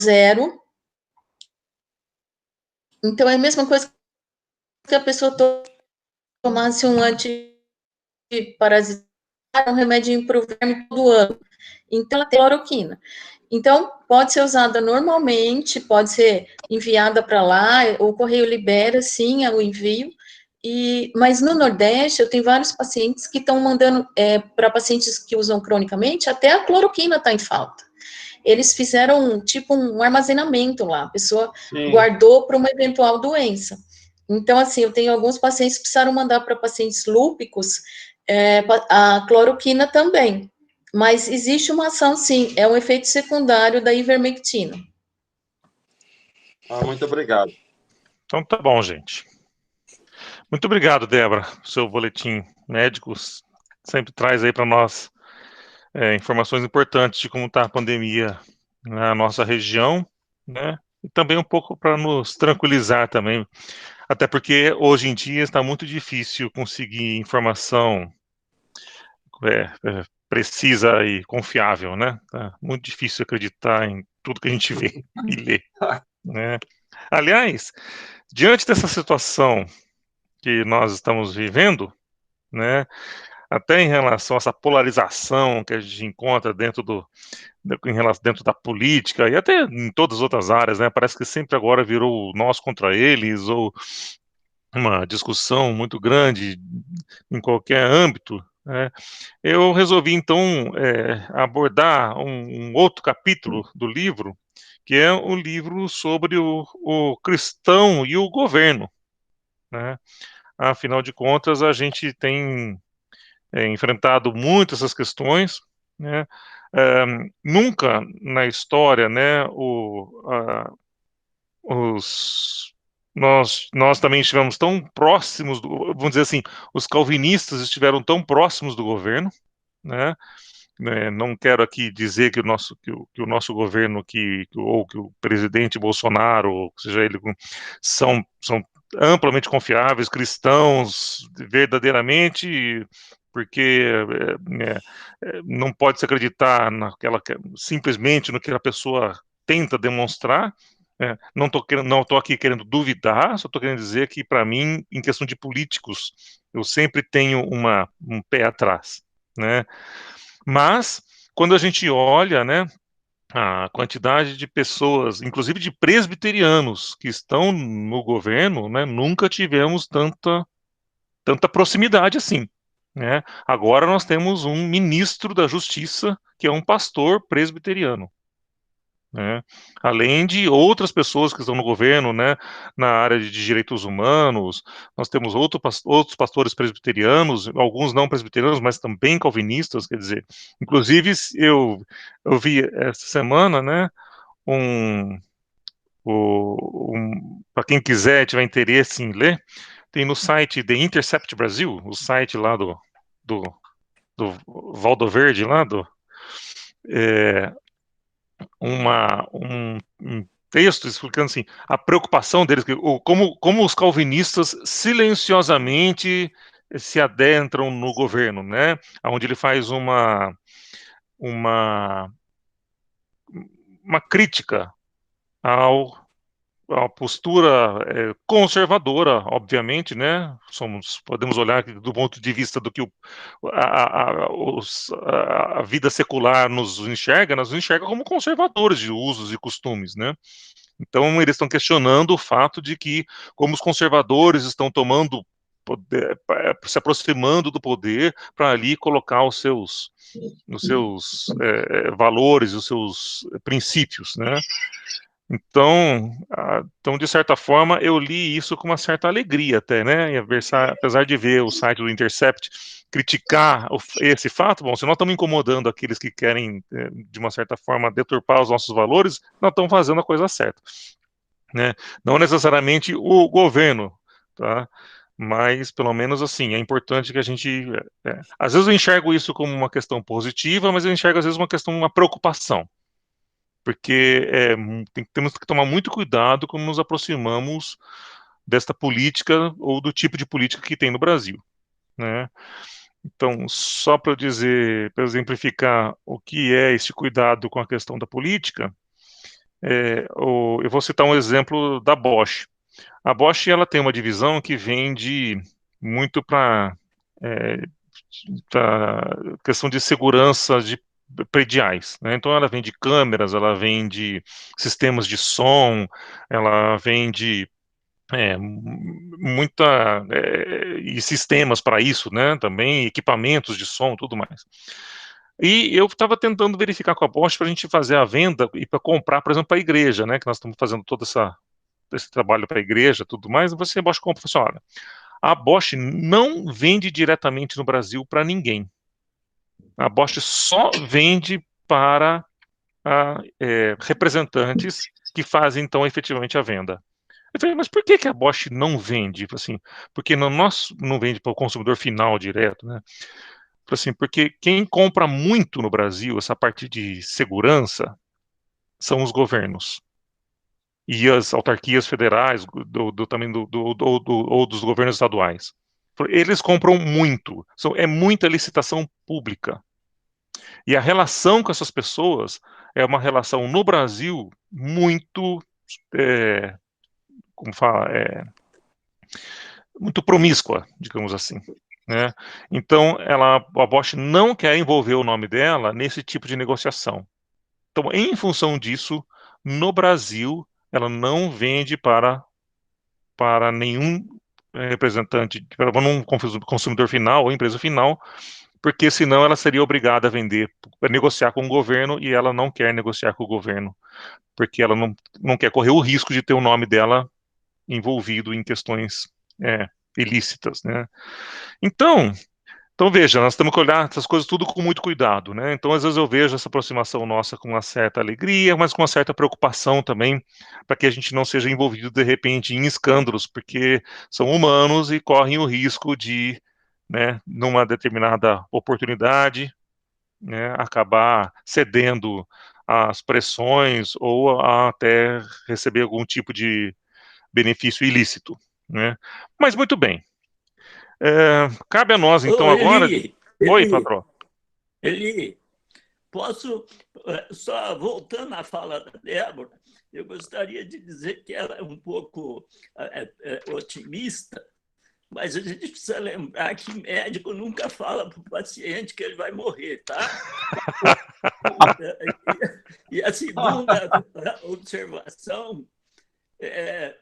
0. Então, é a mesma coisa que a pessoa tomasse um antiparasitário, um remedinho para o verme todo ano. Então, ela tem cloroquina. Então, pode ser usada normalmente, pode ser enviada para lá, o correio libera, sim, o envio, mas no Nordeste, eu tenho vários pacientes que estão mandando, para pacientes que usam cronicamente, até a cloroquina está em falta. Eles fizeram, tipo, um armazenamento lá, a pessoa guardou para uma eventual doença. Então, assim, eu tenho alguns pacientes que precisaram mandar para pacientes lúpicos a cloroquina também. Mas existe uma ação, sim, é um efeito secundário da ivermectina. Muito obrigado. Então tá bom, gente. Muito obrigado, Débora. O seu boletim médico sempre traz aí para nós informações importantes de como está a pandemia na nossa região, né? E também um pouco para nos tranquilizar também, até porque hoje em dia está muito difícil conseguir informação precisa e confiável, né? Tá muito difícil acreditar em tudo que a gente vê e lê, né? Aliás, diante dessa situação que nós estamos vivendo, né? Até em relação a essa polarização que a gente encontra dentro da política e até em todas as outras áreas, né? Parece que sempre agora virou nós contra eles ou uma discussão muito grande em qualquer âmbito, né? Eu resolvi então abordar um outro capítulo do livro, que é o livro sobre o cristão e o governo, né? Afinal de contas, a gente tem enfrentado muito essas questões, né? Nunca na história, né, nós também estivemos tão próximos, vamos dizer assim, os calvinistas estiveram tão próximos do governo, né? Não quero aqui dizer que o nosso governo, ou que o presidente Bolsonaro, ou seja ele, são amplamente confiáveis, cristãos, verdadeiramente, porque não pode se acreditar simplesmente no que a pessoa tenta demonstrar. Não estou aqui querendo duvidar, só estou querendo dizer que, para mim, em questão de políticos, eu sempre tenho um pé atrás, né? Mas, quando a gente olha, né, a quantidade de pessoas, inclusive de presbiterianos, que estão no governo, né, nunca tivemos tanta proximidade assim, né? Agora nós temos um ministro da Justiça que é um pastor presbiteriano, né? Além de outras pessoas que estão no governo, né, na área de direitos humanos, nós temos outros pastores presbiterianos, alguns não presbiterianos, mas também calvinistas, quer dizer, inclusive eu vi essa semana, né, para quem quiser, tiver interesse em ler, tem no site The Intercept Brasil, o site lá do, do Valdo Verde, lá é, um texto explicando assim, a preocupação deles, como os calvinistas silenciosamente se adentram no governo, né? Onde ele faz uma, uma crítica ao a postura conservadora, obviamente, né? Podemos olhar do ponto de vista do que a vida secular nos enxerga como conservadores de usos e costumes, né? Então, eles estão questionando o fato de que, como os conservadores estão tomando poder, se aproximando do poder para ali colocar os seus valores, os seus princípios, né? Então, de certa forma, eu li isso com uma certa alegria até, né? Apesar de ver o site do Intercept criticar esse fato, bom, se nós estamos incomodando aqueles que querem, de uma certa forma, deturpar os nossos valores, nós estamos fazendo a coisa certa, né? Não necessariamente o governo, tá? Mas, pelo menos assim, é importante que a gente... às vezes eu enxergo isso como uma questão positiva, mas eu enxergo às vezes uma preocupação, porque temos que tomar muito cuidado quando nos aproximamos desta política ou do tipo de política que tem no Brasil, né? Então, só para eu dizer, para exemplificar o que é esse cuidado com a questão da política, eu vou citar um exemplo da Bosch. A Bosch ela tem uma divisão que vende muito para questão de segurança de prediais, né? Então ela vende câmeras, ela vende sistemas de som, ela vende muita e sistemas para isso, né? Também equipamentos de som, tudo mais. E eu estava tentando verificar com a Bosch para a gente fazer a venda e para comprar, por exemplo, para a igreja, né? Que nós estamos fazendo todo esse trabalho para a igreja, tudo mais. Você, a Bosch, compra, assim, olha, a Bosch não vende diretamente no Brasil para ninguém. A Bosch só vende para representantes que fazem, então, efetivamente a venda. Eu falei, mas por que que a Bosch não vende? Assim, porque no nosso não vende para o consumidor final direto, né? Assim, porque quem compra muito no Brasil, essa parte de segurança, são os governos e as autarquias federais, também ou dos governos estaduais. Eles compram muito, é muita licitação pública. E a relação com essas pessoas é uma relação no Brasil muito, é, como fala, muito promíscua, digamos assim, né? Então, a Bosch não quer envolver o nome dela nesse tipo de negociação. Então, em função disso, no Brasil, ela não vende para nenhum representante, para um consumidor final ou empresa final, porque senão ela seria obrigada a vender, a negociar com o governo, e ela não quer negociar com o governo, porque ela não quer correr o risco de ter o nome dela envolvido em questões ilícitas, né? Então, veja, nós temos que olhar essas coisas tudo com muito cuidado, né? Então, às vezes eu vejo essa aproximação nossa com uma certa alegria, mas com uma certa preocupação também, para que a gente não seja envolvido de repente em escândalos, porque são humanos e correm o risco de, né, numa determinada oportunidade, né, acabar cedendo às pressões ou até receber algum tipo de benefício ilícito, né? Mas muito bem. Cabe a nós, Ô, então, agora. Oi, patrão. Eli, posso, só voltando à fala da Débora, eu gostaria de dizer que ela é um pouco otimista, mas a gente precisa lembrar que médico nunca fala para o paciente que ele vai morrer, tá? E a segunda observação é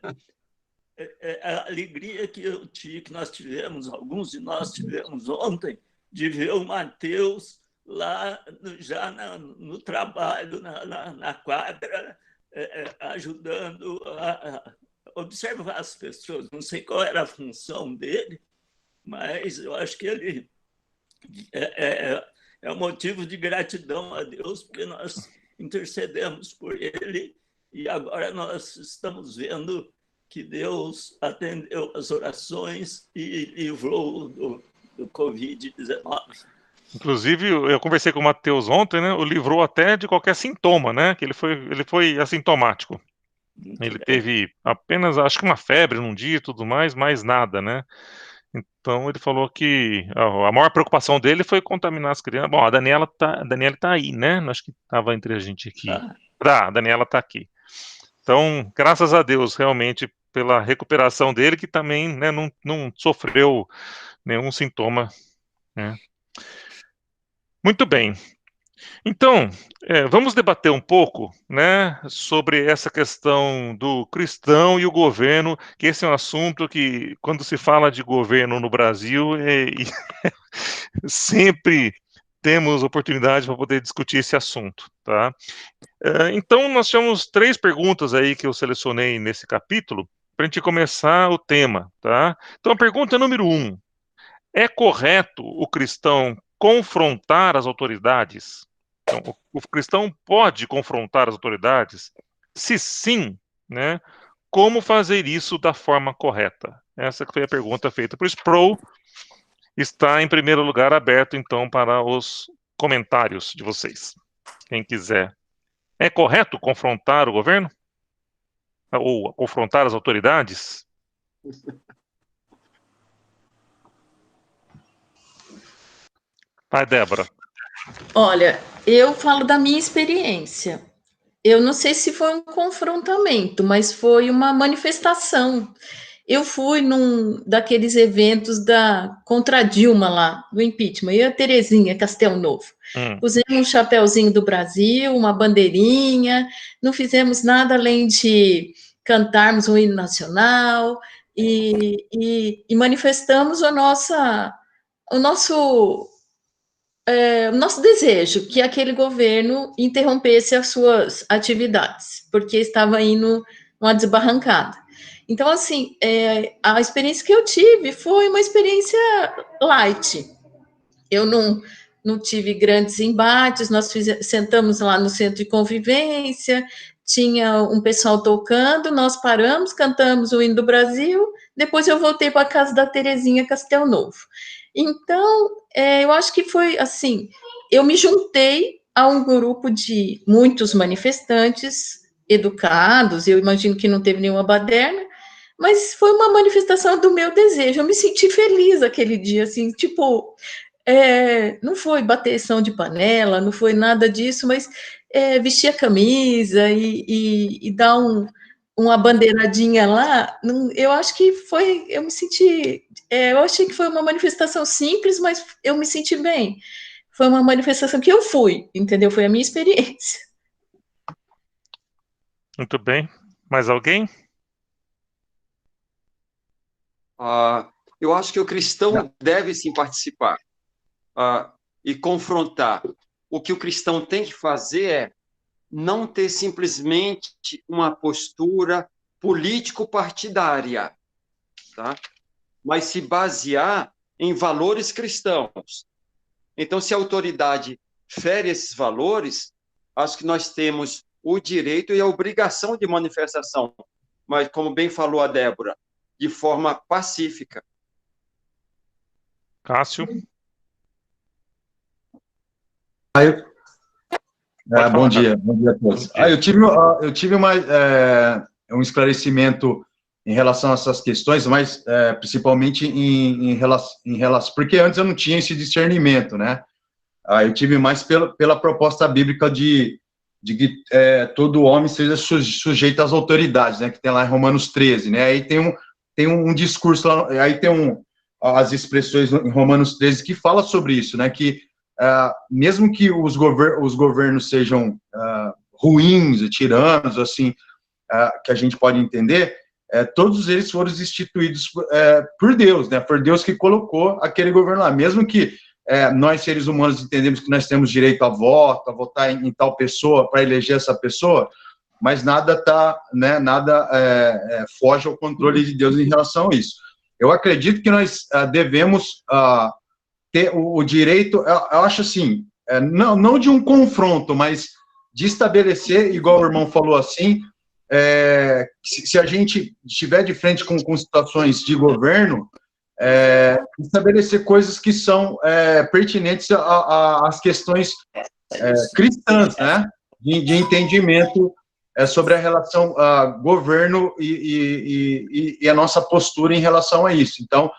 a alegria que nós tivemos, alguns de nós tivemos ontem, de ver o Matheus lá já no trabalho, na quadra, ajudando a observar as pessoas. Não sei qual era a função dele, mas eu acho que ele é um motivo de gratidão a Deus, porque nós intercedemos por ele e agora nós estamos vendo que Deus atendeu as orações e livrou do Covid-19. Inclusive, eu conversei com o Matheus ontem, né? O livrou até de qualquer sintoma, né? Que ele foi assintomático. Ele teve apenas, acho que uma febre num dia e tudo mais nada, né? Então ele falou que a maior preocupação dele foi contaminar as crianças. Bom, a Daniela tá aí, né? Acho que estava entre a gente aqui. A Daniela tá aqui. Então, graças a Deus, realmente, pela recuperação dele, que também, né, não sofreu nenhum sintoma, né? Muito bem. Então, vamos debater um pouco, né, sobre essa questão do cristão e o governo, que esse é um assunto que, quando se fala de governo no Brasil, sempre temos oportunidade para poder discutir esse assunto, tá? Então, nós temos 3 perguntas aí que eu selecionei nesse capítulo, para a gente começar o tema, tá? Então, a pergunta número 1. É correto o cristão confrontar as autoridades? Então, o cristão pode confrontar as autoridades? Se sim, né, como fazer isso da forma correta? Essa foi a pergunta feita por Sproul. Está, em primeiro lugar, aberto, então, para os comentários de vocês. Quem quiser. É correto confrontar o governo? Ou confrontar as autoridades? Vai, Débora. Olha, eu falo da minha experiência. eu não sei se foi um confrontamento, mas foi uma manifestação. Eu fui num daqueles eventos contra a Dilma lá, do impeachment, e a Terezinha Castelnovo. Pusemos um chapeuzinho do Brasil, uma bandeirinha, não fizemos nada além de cantarmos o hino nacional e manifestamos o nosso desejo que aquele governo interrompesse as suas atividades, porque estava indo uma desbarrancada. Então, assim, a experiência que eu tive foi uma experiência light. Eu não tive grandes embates, nós sentamos lá no centro de convivência, tinha um pessoal tocando, nós paramos, cantamos o hino do Brasil, depois eu voltei para a casa da Terezinha Castelnovo. Então, eu acho que foi assim, eu me juntei a um grupo de muitos manifestantes educados, eu imagino que não teve nenhuma baderna, mas foi uma manifestação do meu desejo, eu me senti feliz aquele dia, assim, tipo, não foi bateção de panela, não foi nada disso, mas vestir a camisa e dar uma bandeiradinha lá, eu acho que foi, eu me senti, eu achei que foi uma manifestação simples, mas eu me senti bem. Foi uma manifestação que eu fui, entendeu? Foi a minha experiência. Muito bem. Mais alguém? Eu acho que o cristão deve sim participar e confrontar. O que o cristão tem que fazer é não ter simplesmente uma postura político-partidária, tá? Mas se basear em valores cristãos. Então, se a autoridade fere esses valores, acho que nós temos o direito e a obrigação de manifestação, mas, como bem falou a Débora, de forma pacífica. Cássio? Bom dia a todos. Eu tive um esclarecimento em relação a essas questões, mas principalmente em relação, porque antes eu não tinha esse discernimento, né? Eu tive mais pela proposta bíblica de que todo homem seja sujeito às autoridades, né? Que tem lá em Romanos 13, né? Aí tem um discurso lá, aí tem as expressões em Romanos 13 que fala sobre isso, né? Que mesmo que os governos sejam ruins e tiranos, assim, que a gente pode entender, todos eles foram instituídos por Deus, né? Por Deus que colocou aquele governo lá. Mesmo que nós, seres humanos, entendemos que nós temos direito a voto, a votar em tal pessoa, para eleger essa pessoa, mas nada foge ao controle de Deus em relação a isso. Eu acredito que nós devemos ter o direito, eu acho assim, não de um confronto, mas de estabelecer, igual o irmão falou assim, se a gente estiver de frente com situações de governo, estabelecer coisas que são pertinentes às questões cristãs, né, de entendimento sobre a relação governo e a nossa postura em relação a isso. Então,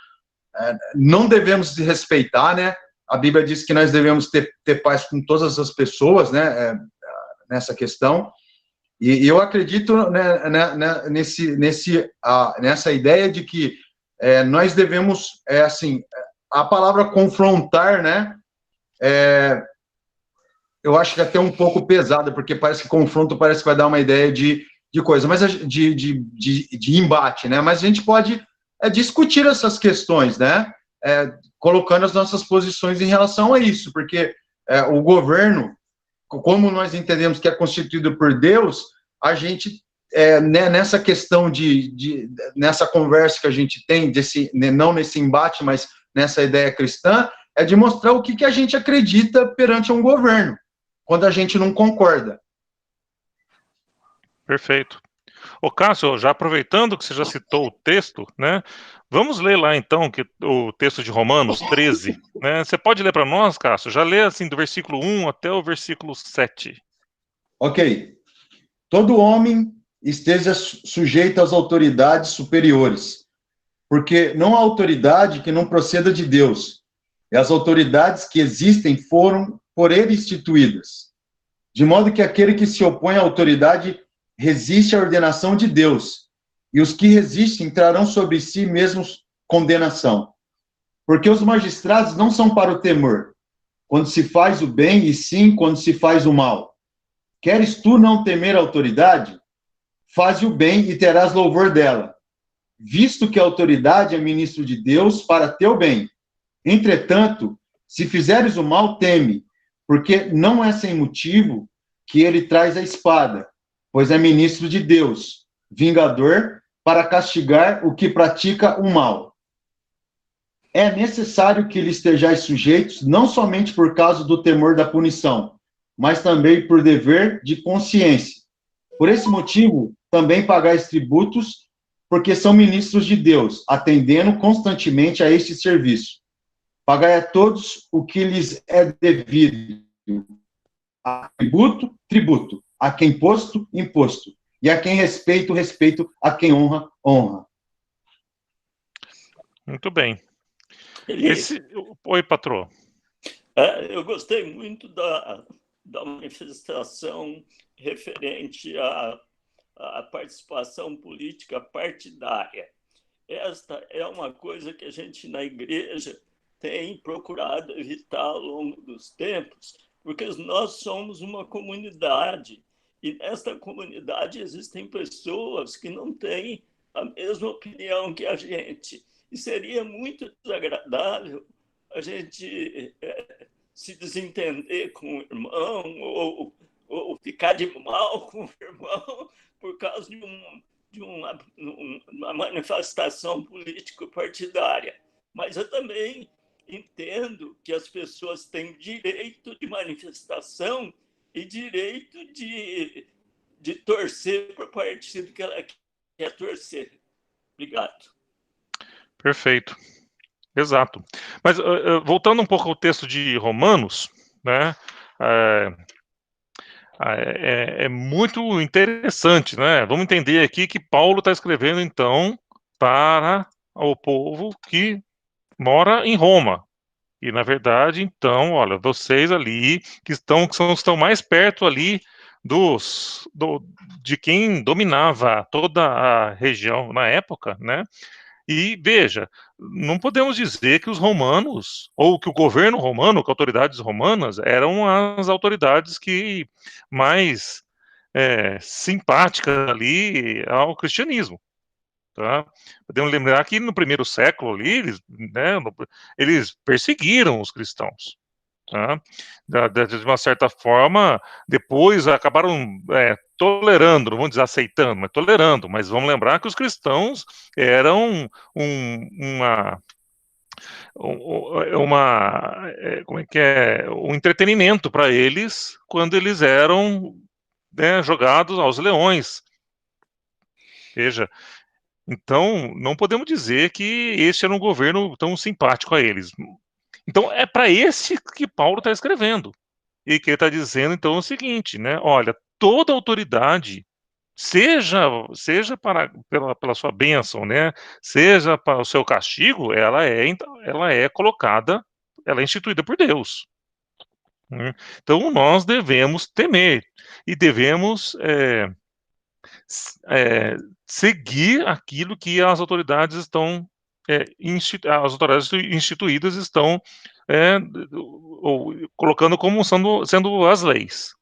não devemos desrespeitar, né? A Bíblia diz que nós devemos ter paz com todas as pessoas, né? Nessa questão. E eu acredito nessa ideia de que nós devemos, assim, a palavra confrontar, né? Eu acho que é até um pouco pesada, porque parece que confronto parece que vai dar uma ideia de coisa, mas de embate, né? Mas a gente pode discutir essas questões, né? Colocando as nossas posições em relação a isso, porque o governo, como nós entendemos que é constituído por Deus, a gente, nessa questão nessa conversa que a gente tem, não nesse embate, mas nessa ideia cristã, é de mostrar o que a gente acredita perante um governo, quando a gente não concorda. Perfeito. Ô, Cássio, já aproveitando que você já citou o texto, né? Vamos ler lá, então, o texto de Romanos 13, né? Você pode ler para nós, Cássio? Já lê, assim, do versículo 1 até o versículo 7. Ok. Todo homem esteja sujeito às autoridades superiores, porque não há autoridade que não proceda de Deus, e as autoridades que existem foram por ele instituídas. de modo que aquele que se opõe à autoridade resiste à ordenação de Deus, e os que resistem trarão sobre si mesmos condenação. Porque os magistrados não são para o temor, quando se faz o bem, e sim quando se faz o mal. Queres tu não temer a autoridade? Faze o bem e terás louvor dela, visto que a autoridade é ministro de Deus para teu bem. Entretanto, se fizeres o mal, teme, porque não é sem motivo que ele traz a espada, pois é ministro de Deus, vingador, para castigar o que pratica o mal. É necessário que lhe estejais sujeitos, não somente por causa do temor da punição, mas também por dever de consciência. Por esse motivo, também pagais tributos, porque são ministros de Deus, atendendo constantemente a este serviço. Pagai a todos o que lhes é devido. A tributo, tributo. A quem imposto, imposto. E a quem respeito, respeito. A quem honra, honra. Muito bem. Ele, Oi, patrão. eu gostei muito da manifestação referente à participação política partidária. Esta é uma coisa que a gente na igreja tem procurado evitar ao longo dos tempos, porque nós somos uma comunidade, e nesta comunidade existem pessoas que não têm a mesma opinião que a gente. E seria muito desagradável a gente se desentender com o irmão ou ficar de mal com o irmão por causa de uma manifestação político-partidária. Mas eu também entendo que as pessoas têm direito de manifestação e direito de torcer para o partido que ela quer torcer. Obrigado. Perfeito. Exato. Mas voltando um pouco ao texto de Romanos, né? É muito interessante, né? Vamos entender aqui que Paulo está escrevendo, então, para o povo que mora em Roma. E, na verdade, então, olha, vocês ali que estão mais perto ali de quem dominava toda a região na época, né? E veja, não podemos dizer que os romanos, ou que o governo romano, que autoridades romanas, eram as autoridades que mais simpáticas ali ao cristianismo. Tá? Podemos lembrar que no primeiro século ali, eles perseguiram os cristãos. Tá? De uma certa forma, depois acabaram tolerando, não vamos dizer aceitando, mas tolerando. Mas vamos lembrar que os cristãos eram um entretenimento para eles quando eles eram jogados aos leões. Veja, então não podemos dizer que este era um governo tão simpático a eles. Então é para esse que Paulo está escrevendo. E que ele está dizendo, então, o seguinte, né? Olha, toda autoridade, seja pela sua bênção, né? Seja para o seu castigo, ela é colocada, ela é instituída por Deus. Né? Então, nós devemos temer e devemos seguir aquilo que as autoridades estão as autoridades instituídas estão colocando como sendo as leis.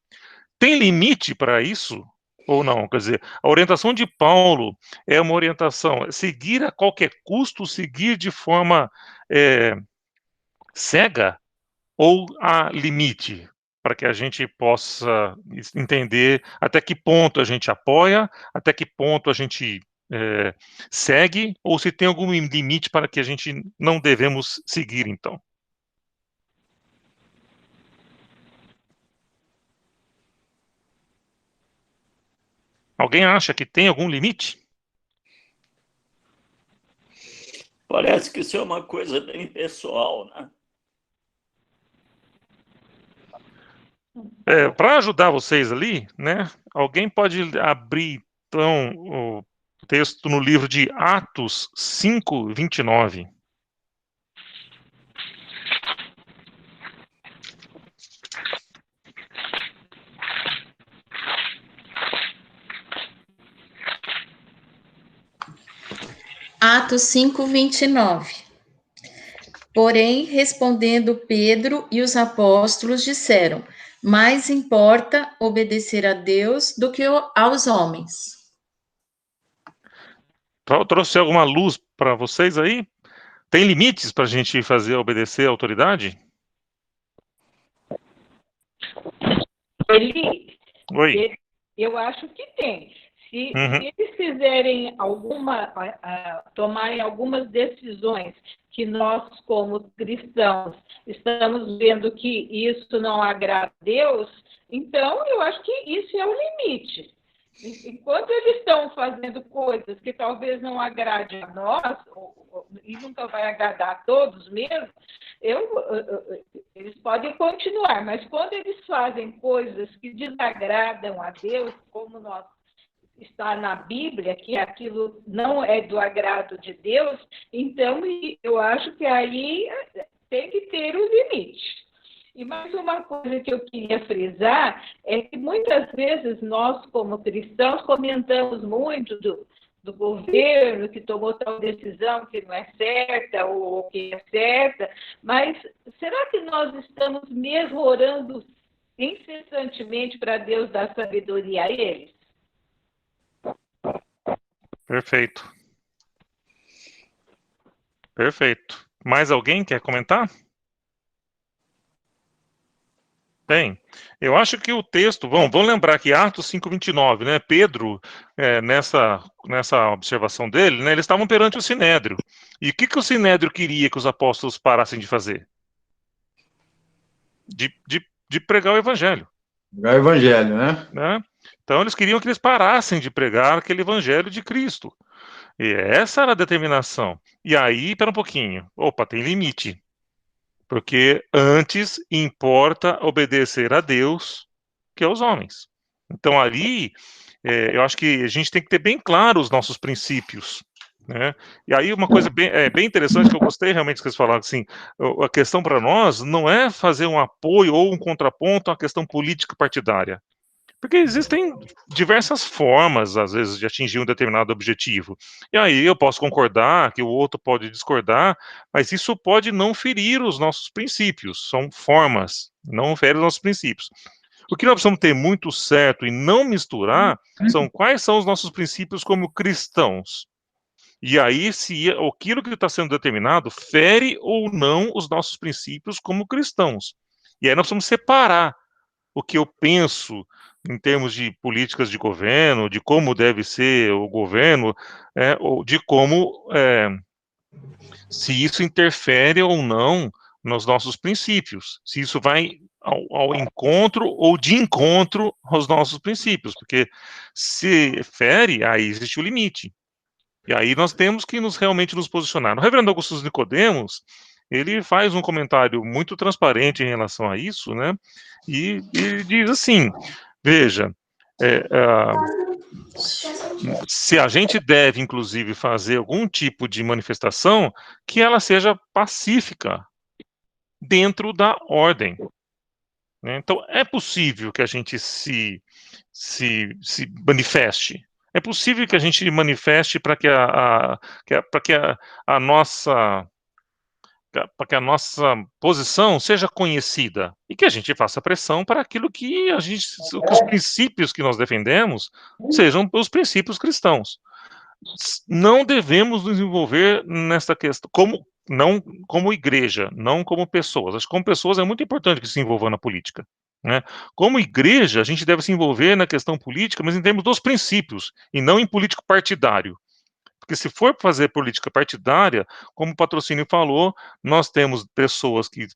Tem limite para isso ou não? Quer dizer, a orientação de Paulo é uma orientação, seguir a qualquer custo, seguir de forma cega, ou há limite para que a gente possa entender até que ponto a gente apoia, até que ponto a gente segue, ou se tem algum limite para que a gente não devemos seguir, então? Alguém acha que tem algum limite? Parece que isso é uma coisa bem pessoal, né? Para ajudar vocês ali, né? Alguém pode abrir, então, o texto no livro de Atos 5:29. Atos 5:29. Porém, respondendo Pedro e os apóstolos disseram: mais importa obedecer a Deus do que aos homens. Trouxe alguma luz para vocês aí? Tem limites para a gente fazer obedecer a autoridade? Oi. Eu acho que tem. Se Uhum. eles fizerem tomarem algumas decisões que nós, como cristãos, estamos vendo que isso não agrada a Deus, então eu acho que isso é o limite. Enquanto eles estão fazendo coisas que talvez não agrade a nós, e nunca vai agradar a todos mesmo, eles podem continuar, mas quando eles fazem coisas que desagradam a Deus, como está na Bíblia, que aquilo não é do agrado de Deus, então eu acho que aí tem que ter o limite. E mais uma coisa que eu queria frisar é que muitas vezes nós, como cristãos, comentamos muito do governo que tomou tal decisão que não é certa ou que é certa, mas será que nós estamos mesmo orando incessantemente para Deus dar sabedoria a eles? Perfeito. Perfeito. Mais alguém quer comentar? Tem. Eu acho que o texto, vamos lembrar que Atos 5:29, né? Pedro, nessa observação dele, né? Eles estavam perante o Sinédrio. E o que o Sinédrio queria que os apóstolos parassem de fazer? De pregar o evangelho. Pregar o evangelho, né? Então eles queriam que eles parassem de pregar aquele evangelho de Cristo. E essa era a determinação. E aí, pera um pouquinho. Opa, tem limite. Porque antes importa obedecer a Deus que aos homens. Então ali, eu acho que a gente tem que ter bem claro os nossos princípios. Né? E aí uma coisa bem interessante que eu gostei realmente que vocês falaram, assim, a questão para nós não é fazer um apoio ou um contraponto à questão política partidária. Porque existem diversas formas, às vezes, de atingir um determinado objetivo. E aí eu posso concordar, que o outro pode discordar, mas isso pode não ferir os nossos princípios. São formas, não fere os nossos princípios. O que nós precisamos ter muito certo e não misturar são quais são os nossos princípios como cristãos. E aí, se aquilo que está sendo determinado fere ou não os nossos princípios como cristãos. E aí nós precisamos separar o que eu penso em termos de políticas de governo, de como deve ser o governo, ou de como, se isso interfere ou não nos nossos princípios, se isso vai ao encontro ou de encontro aos nossos princípios, porque se fere, aí existe o limite. E aí nós temos que realmente nos posicionar. O reverendo Augusto Nicodemos, ele faz um comentário muito transparente em relação a isso, né? E ele diz assim, veja, se a gente deve, inclusive, fazer algum tipo de manifestação, que ela seja pacífica, dentro da ordem. Né? Então, é possível que a gente se manifeste. É possível que a gente manifeste para que a nossa posição seja conhecida e que a gente faça pressão para aquilo que que os princípios que nós defendemos sejam os princípios cristãos. Não devemos nos envolver nessa questão não como igreja, não como pessoas. Acho que como pessoas é muito importante que se envolvam na política. Né? Como igreja, a gente deve se envolver na questão política, mas em termos dos princípios, e não em político partidário. Porque se for fazer política partidária, como o Patrocínio falou, nós temos pessoas que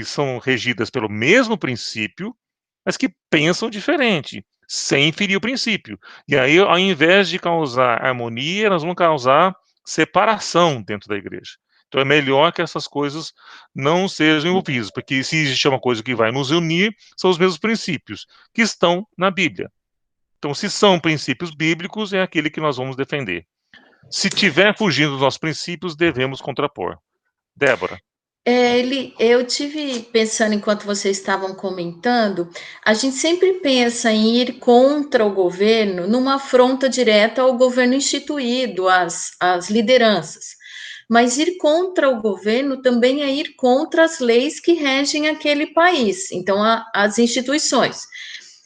são regidas pelo mesmo princípio, mas que pensam diferente, sem ferir o princípio. E aí, ao invés de causar harmonia, nós vamos causar separação dentro da igreja. Então é melhor que essas coisas não sejam envolvidas, porque se existe uma coisa que vai nos unir, são os mesmos princípios, que estão na Bíblia. Então, se são princípios bíblicos, é aquele que nós vamos defender. Se tiver fugindo dos nossos princípios, devemos contrapor. Débora. Eu tive pensando enquanto vocês estavam comentando, a gente sempre pensa em ir contra o governo numa afronta direta ao governo instituído, às lideranças. Mas ir contra o governo também é ir contra as leis que regem aquele país, então as instituições.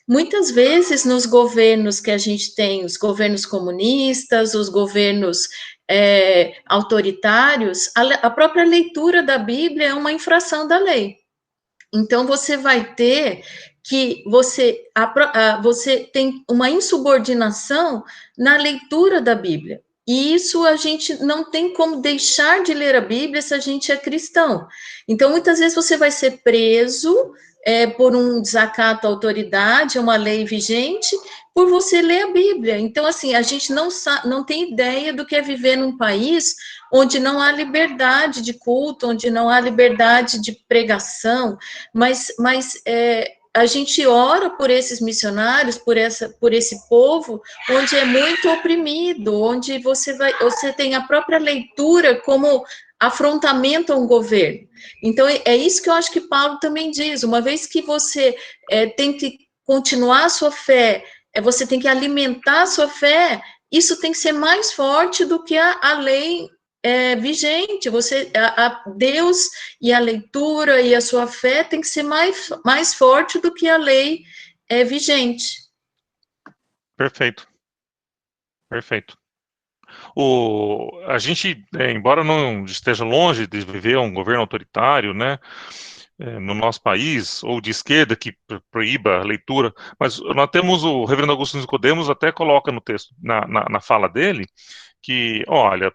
Muitas vezes, nos governos que a gente tem, os governos comunistas, os governos autoritários, a própria leitura da Bíblia é uma infração da lei. Então, você vai ter que você tem uma insubordinação na leitura da Bíblia. E isso a gente não tem como deixar de ler a Bíblia se a gente é cristão. Então, muitas vezes você vai ser preso por um desacato à autoridade, a uma lei vigente, por você ler a Bíblia. Então, assim, a gente não tem ideia do que é viver num país onde não há liberdade de culto, onde não há liberdade de pregação, mas a gente ora por esses missionários, por esse povo, onde é muito oprimido, onde você tem a própria leitura como afrontamento a um governo. Então, é isso que eu acho que Paulo também diz, uma vez que você tem que continuar a sua fé, você tem que alimentar a sua fé, isso tem que ser mais forte do que a lei vigente. Deus e a leitura e a sua fé tem que ser mais forte do que a lei vigente. Perfeito. Perfeito. A gente, embora não esteja longe de viver um governo autoritário, né, no nosso país, ou de esquerda que proíba a leitura, mas nós temos o reverendo Augusto Nicodemos até coloca no texto, na fala dele, que, olha,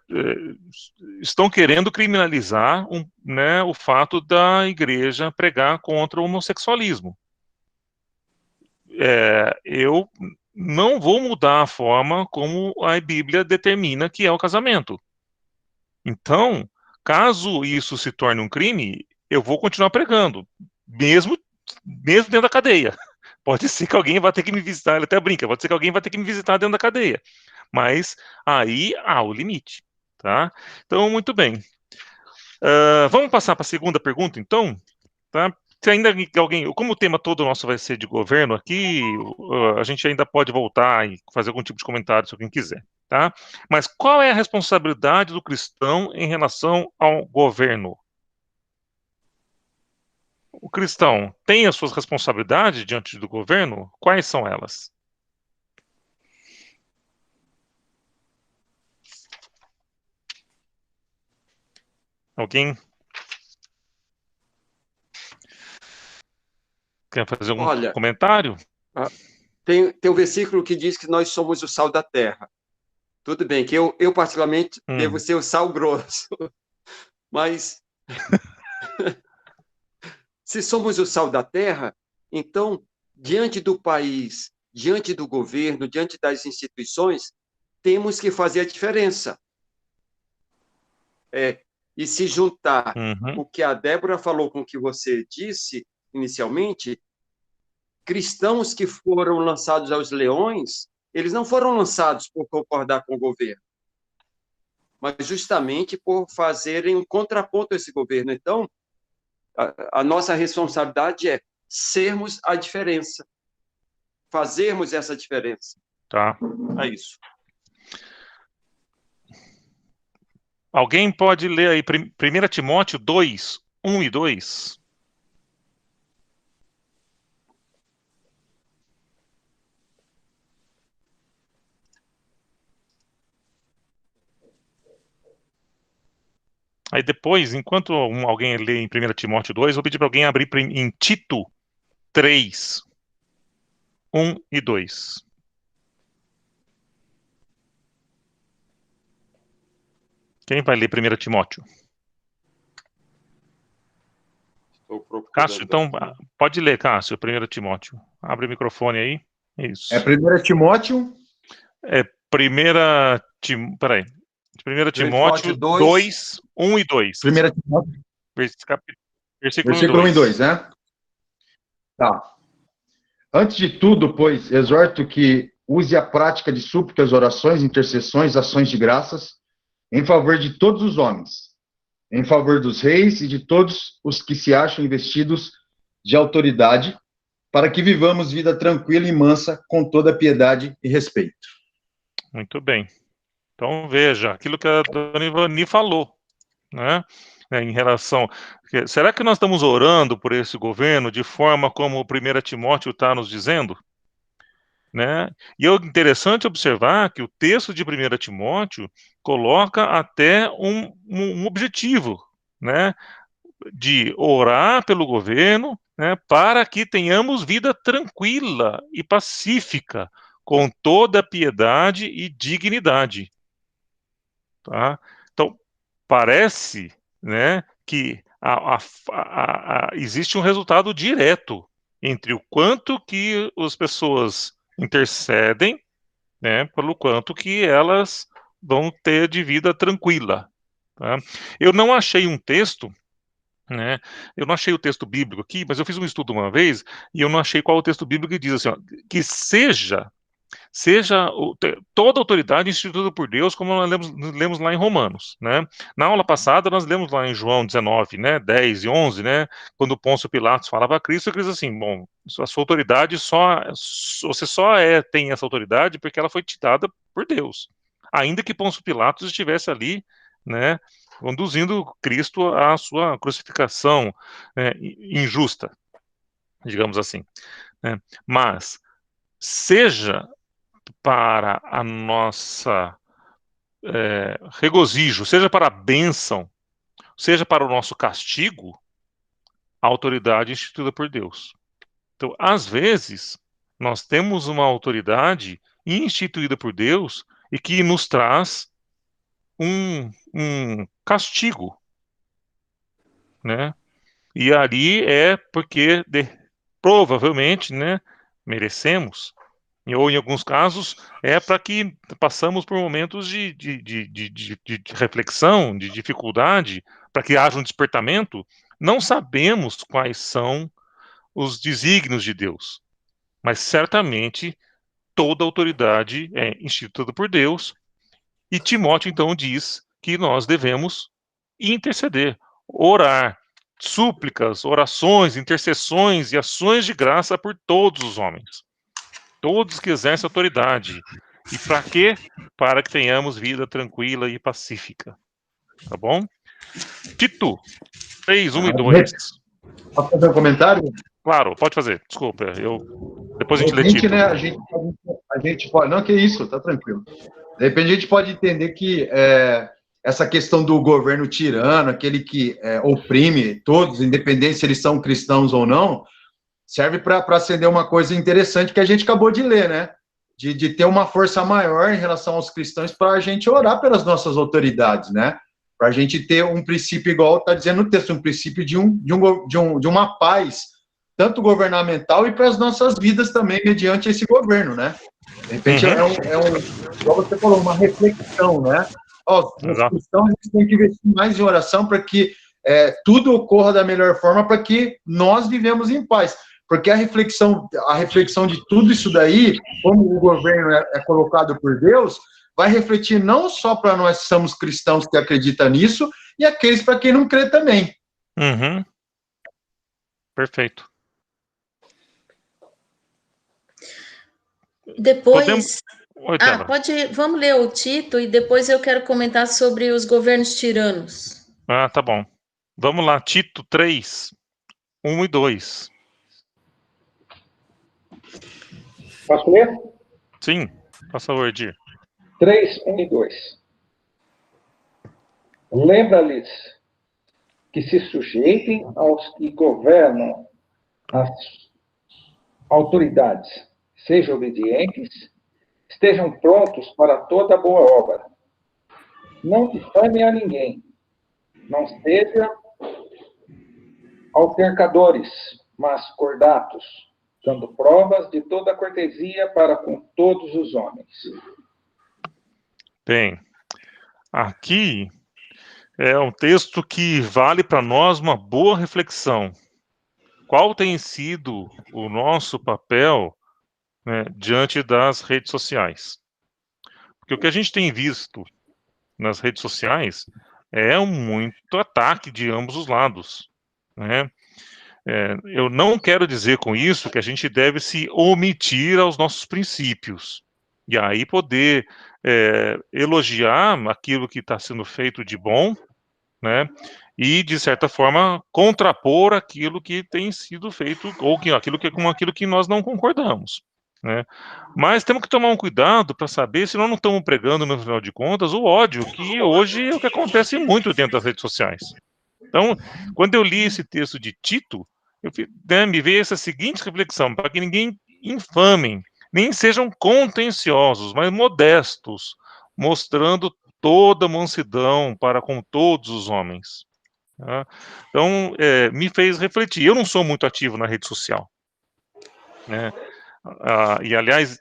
estão querendo criminalizar né, o fato da igreja pregar contra o homossexualismo. Eu não vou mudar a forma como a Bíblia determina que é o casamento. Então, caso isso se torne um crime, eu vou continuar pregando, mesmo dentro da cadeia. Pode ser que alguém vá ter que me visitar, ele até brinca, pode ser que alguém vá ter que me visitar dentro da cadeia. Mas aí há o limite, tá? Então, muito bem. Vamos passar para a segunda pergunta, então, tá? Se ainda alguém, como o tema todo nosso vai ser de governo aqui, a gente ainda pode voltar e fazer algum tipo de comentário se alguém quiser, tá? Mas qual é a responsabilidade do cristão em relação ao governo? O cristão tem as suas responsabilidades diante do governo? Quais são elas? Alguém quer fazer algum comentário? Tem um versículo que diz que nós somos o sal da terra. Tudo bem, que eu particularmente, devo ser o sal grosso. Mas, se somos o sal da terra, então, diante do país, diante do governo, diante das instituições, temos que fazer a diferença. E se juntar o que a Débora falou com o que você disse inicialmente, cristãos que foram lançados aos leões, eles não foram lançados por concordar com o governo, mas justamente por fazerem um contraponto a esse governo. Então, a nossa responsabilidade é sermos a diferença, fazermos essa diferença. Tá. É isso. Alguém pode ler aí 1 Timóteo 2, 1 e 2? Aí depois, enquanto alguém lê em 1 Timóteo 2, vou pedir para alguém abrir em Tito 3, 1 e 2. Quem vai ler 1 Timóteo? Cássio, então, pode ler, Cássio, 1 Timóteo. Abre o microfone aí. Isso. É 1 Timóteo? É 1 Timóteo 2, 1 e 2. 1 Timóteo. Versículo 1 e 2, né? Tá. Antes de tudo, pois, exorto que use a prática de súplicas, orações, intercessões, ações de graças, em favor de todos os homens, em favor dos reis e de todos os que se acham investidos de autoridade, para que vivamos vida tranquila e mansa, com toda piedade e respeito. Muito bem. Então, veja, aquilo que a dona Ivani falou, né? Em relação... Será que nós estamos orando por esse governo de forma como o 1 Timóteo está nos dizendo? Né? E é interessante observar que o texto de 1 Timóteo coloca até um objetivo, né? De orar pelo governo, né? Para que tenhamos vida tranquila e pacífica, com toda piedade e dignidade. Tá? Então, parece, né, que existe um resultado direto entre o quanto que as pessoas intercedem, né, pelo quanto que elas vão ter de vida tranquila. Tá? Eu não achei um texto, né, eu não achei o texto bíblico aqui, mas eu fiz um estudo uma vez e eu não achei qual o texto bíblico que diz assim, ó, que seja toda autoridade instituída por Deus, como nós lemos lá em Romanos, né? Na aula passada, nós lemos lá em João 19, né, 10 e 11, né, quando Pôncio Pilatos falava a Cristo, ele diz assim, bom, a sua autoridade você só tem essa autoridade porque ela foi te dada por Deus, ainda que Pôncio Pilatos estivesse ali, né, conduzindo Cristo à sua crucificação, né, injusta, digamos assim, né? Mas seja para a nossa regozijo, seja para a bênção, seja para o nosso castigo, a autoridade instituída por Deus. Então, às vezes, nós temos uma autoridade instituída por Deus e que nos traz um castigo, né? E ali é porque provavelmente, né, merecemos. Ou em alguns casos é para que passamos por momentos de reflexão, de dificuldade, para que haja um despertamento. Não sabemos quais são os desígnios de Deus, mas certamente toda autoridade é instituída por Deus, e Timóteo então diz que nós devemos interceder, orar, súplicas, orações, intercessões e ações de graça por todos os homens. Todos que exercem autoridade. E para quê? Para que tenhamos vida tranquila e pacífica. Tá bom? Tito, 3, 1 e 2. Posso fazer um comentário? Claro, pode fazer. Desculpa, depois a gente lê Tito. Tito. Né, a gente pode... Não, que isso, tá tranquilo. De repente a gente pode entender que essa questão do governo tirano, aquele que oprime todos, independente se eles são cristãos ou não, serve para acender uma coisa interessante que a gente acabou de ler, né? De ter uma força maior em relação aos cristãos para a gente orar pelas nossas autoridades, né? Para a gente ter um princípio, igual está dizendo no texto, um princípio de uma paz, tanto governamental e para as nossas vidas também, mediante esse governo, né? De repente igual você falou, uma reflexão, né? Os cristãos têm que investir mais em oração para que tudo ocorra da melhor forma, para que nós vivemos em paz. Porque a reflexão de tudo isso daí, como o governo é colocado por Deus, vai refletir não só para nós que somos cristãos que acreditam nisso, e aqueles para quem não crê também. Uhum. Perfeito. Depois... Oi, vamos ler o Tito e depois eu quero comentar sobre os governos tiranos. Ah, tá bom. Vamos lá, Tito 3, 1 e 2. Posso ler? Sim, faça o Edir. 3, 1 e 2. Lembra-lhes que se sujeitem aos que governam as autoridades, sejam obedientes, estejam prontos para toda boa obra. Não difamem a ninguém, não sejam altercadores, mas cordatos, dando provas de toda cortesia para com todos os homens. Bem, aqui é um texto que vale para nós uma boa reflexão. Qual tem sido o nosso papel, né, diante das redes sociais? Porque o que a gente tem visto nas redes sociais É muito ataque de ambos os lados, né? Eu não quero dizer com isso que a gente deve se omitir aos nossos princípios, e aí poder elogiar aquilo que está sendo feito de bom, né? E, de certa forma, contrapor aquilo que tem sido feito, ou com aquilo que nós não concordamos, né? Mas temos que tomar um cuidado para saber se nós não estamos pregando, no final de contas, o ódio, que hoje é o que acontece muito dentro das redes sociais. Então, quando eu li esse texto de Tito, me veio essa seguinte reflexão: para que ninguém infamem, nem sejam contenciosos, mas modestos, mostrando toda mansidão para com todos os homens. Tá? Então, me fez refletir. Eu não sou muito ativo na rede social, né? E, aliás,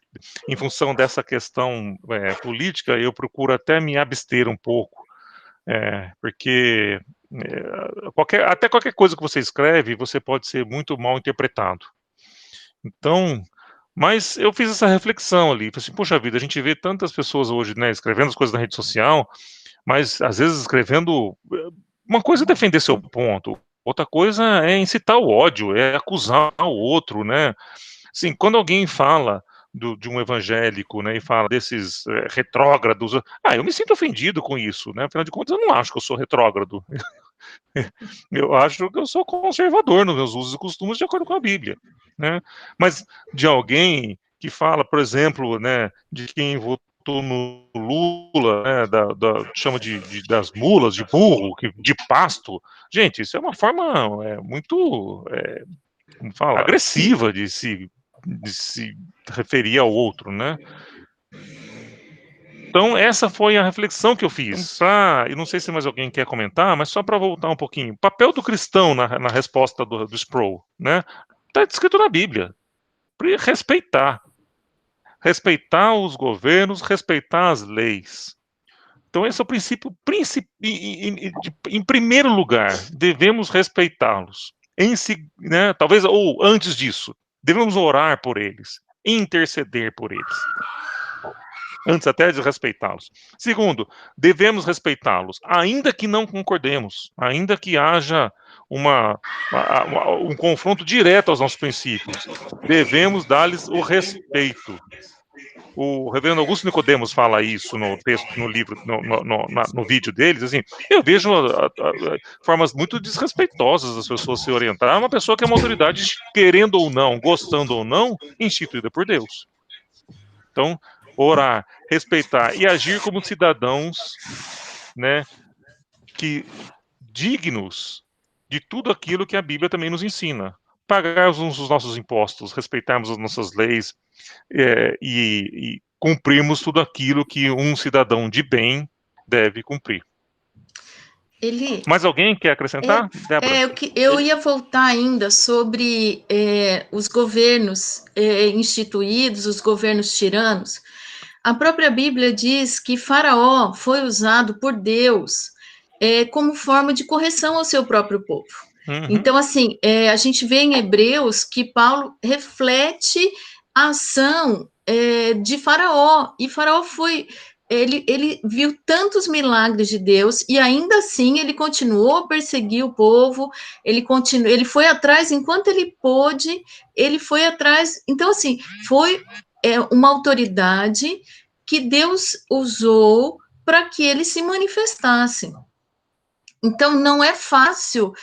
em função dessa questão política, eu procuro até me abster um pouco, porque até qualquer coisa que você escreve, você pode ser muito mal interpretado. Então, mas eu fiz essa reflexão ali, falei assim, poxa vida, a gente vê tantas pessoas hoje, né, escrevendo as coisas na rede social, mas às vezes escrevendo, uma coisa é defender seu ponto, outra coisa é incitar o ódio, é acusar o outro, né? Assim, quando alguém fala de um evangélico, né, e fala desses retrógrados, eu me sinto ofendido com isso, né? Afinal de contas, eu não acho que eu sou retrógrado. Eu acho que eu sou conservador nos meus usos e costumes de acordo com a Bíblia, né? Mas de alguém que fala, por exemplo, né, de quem votou no Lula, né, chama das mulas, de burro, de pasto. Gente, isso é uma forma muito, como fala, agressiva de se referir ao outro, né? Então, essa foi a reflexão que eu fiz. E não sei se mais alguém quer comentar, mas só para voltar um pouquinho. O papel do cristão na resposta do Sproul, né? Está escrito na Bíblia. Respeitar. Respeitar os governos, respeitar as leis. Então, esse é o princípio. Em primeiro lugar, devemos respeitá-los. Né, talvez, ou antes disso, devemos orar por eles, interceder por eles. Antes até de respeitá-los. Segundo, devemos respeitá-los, ainda que não concordemos, ainda que haja um confronto direto aos nossos princípios. Devemos dar-lhes o respeito. O reverendo Augusto Nicodemos fala isso no texto, no livro, no vídeo deles, assim, eu vejo formas muito desrespeitosas das pessoas se orientar a uma pessoa que é uma autoridade, querendo ou não, gostando ou não, instituída por Deus. Então, orar, respeitar e agir como cidadãos, né, dignos de tudo aquilo que a Bíblia também nos ensina. Pagarmos os nossos impostos, respeitarmos as nossas leis e cumprirmos tudo aquilo que um cidadão de bem deve cumprir. Mais alguém quer acrescentar? Eu ia voltar ainda sobre os governos instituídos, os governos tiranos. A própria Bíblia diz que Faraó foi usado por Deus como forma de correção ao seu próprio povo. Uhum. Então, assim, a gente vê em Hebreus que Paulo reflete a ação de Faraó, e Faraó foi... Ele viu tantos milagres de Deus e ainda assim ele continuou a perseguir o povo, ele foi atrás enquanto ele pôde, ele foi atrás. Então, assim, foi uma autoridade que Deus usou para que ele se manifestasse. Então, não é fácil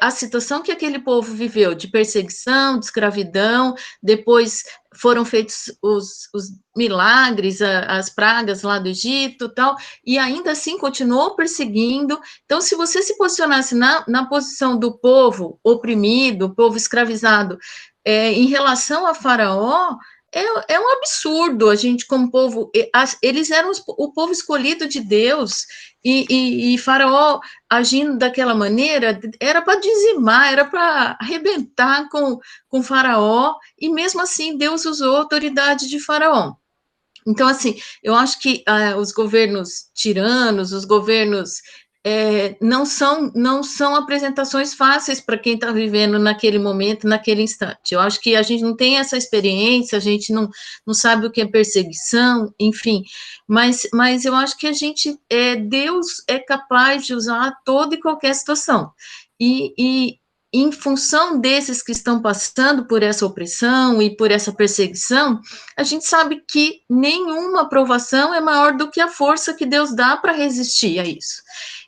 a situação que aquele povo viveu, de perseguição, de escravidão, depois foram feitos os milagres, as pragas lá do Egito, tal, e ainda assim continuou perseguindo. Então, se você se posicionasse na posição do povo oprimido, o povo escravizado, em relação a Faraó, é um absurdo. A gente, como povo, eles eram o povo escolhido de Deus, e Faraó agindo daquela maneira, era para dizimar, era para arrebentar com Faraó, e mesmo assim Deus usou a autoridade de Faraó. Então, assim, eu acho que os governos tiranos, os governos não são apresentações fáceis para quem está vivendo naquele momento, naquele instante. Eu acho que a gente não tem essa experiência, a gente não sabe o que é perseguição, enfim, mas eu acho que Deus é capaz de usar toda e qualquer situação. E em função desses que estão passando por essa opressão e por essa perseguição, a gente sabe que nenhuma provação é maior do que a força que Deus dá para resistir a isso.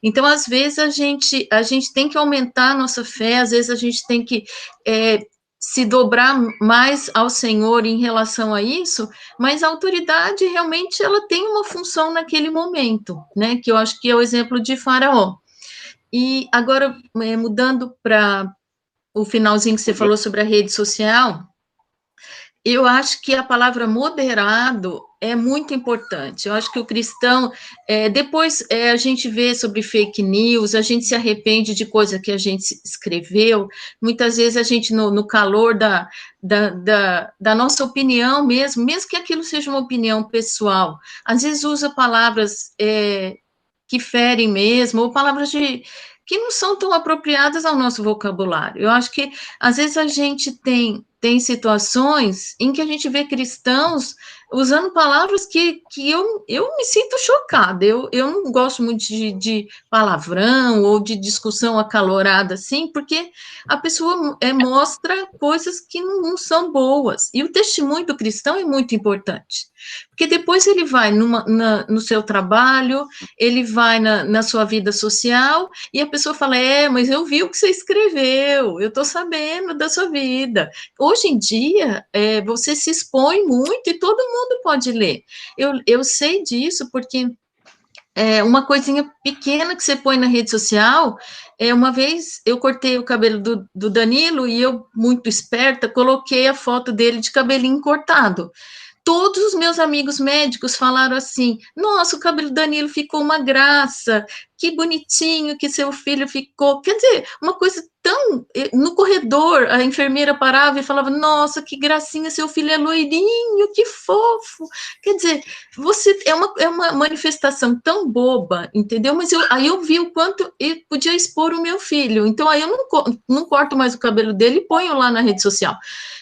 Então, às vezes, a gente tem que aumentar a nossa fé, às vezes a gente tem que se dobrar mais ao Senhor em relação a isso, mas a autoridade realmente ela tem uma função naquele momento, né? Que eu acho que é o exemplo de Faraó. E agora, mudando para o finalzinho que você falou sobre a rede social, eu acho que a palavra moderado é muito importante. Eu acho que o cristão, depois a gente vê sobre fake news, a gente se arrepende de coisa que a gente escreveu, muitas vezes a gente, no calor da nossa opinião mesmo que aquilo seja uma opinião pessoal, às vezes usa palavras que ferem mesmo, ou palavras que não são tão apropriadas ao nosso vocabulário. Eu acho que, às vezes, a gente tem situações em que a gente vê cristãos usando palavras que eu me sinto chocada. Eu não gosto muito de palavrão ou de discussão acalorada, assim, porque a pessoa mostra coisas que não são boas. E o testemunho do cristão é muito importante. Porque depois ele vai no seu trabalho, ele vai na sua vida social, e a pessoa fala, mas eu vi o que você escreveu, eu estou sabendo da sua vida. Hoje em dia, você se expõe muito e todo mundo pode ler. Eu sei disso porque uma coisinha pequena que você põe na rede social, uma vez eu cortei o cabelo do Danilo e eu, muito esperta, coloquei a foto dele de cabelinho cortado. Todos os meus amigos médicos falaram assim, nossa, o cabelo do Danilo ficou uma graça, que bonitinho que seu filho ficou. Quer dizer, uma coisa tão... No corredor, a enfermeira parava e falava, nossa, que gracinha, seu filho é loirinho, que fofo. Quer dizer, é uma manifestação tão boba, entendeu? Mas aí eu vi o quanto eu podia expor o meu filho. Então, aí eu não corto mais o cabelo dele e ponho lá na rede social.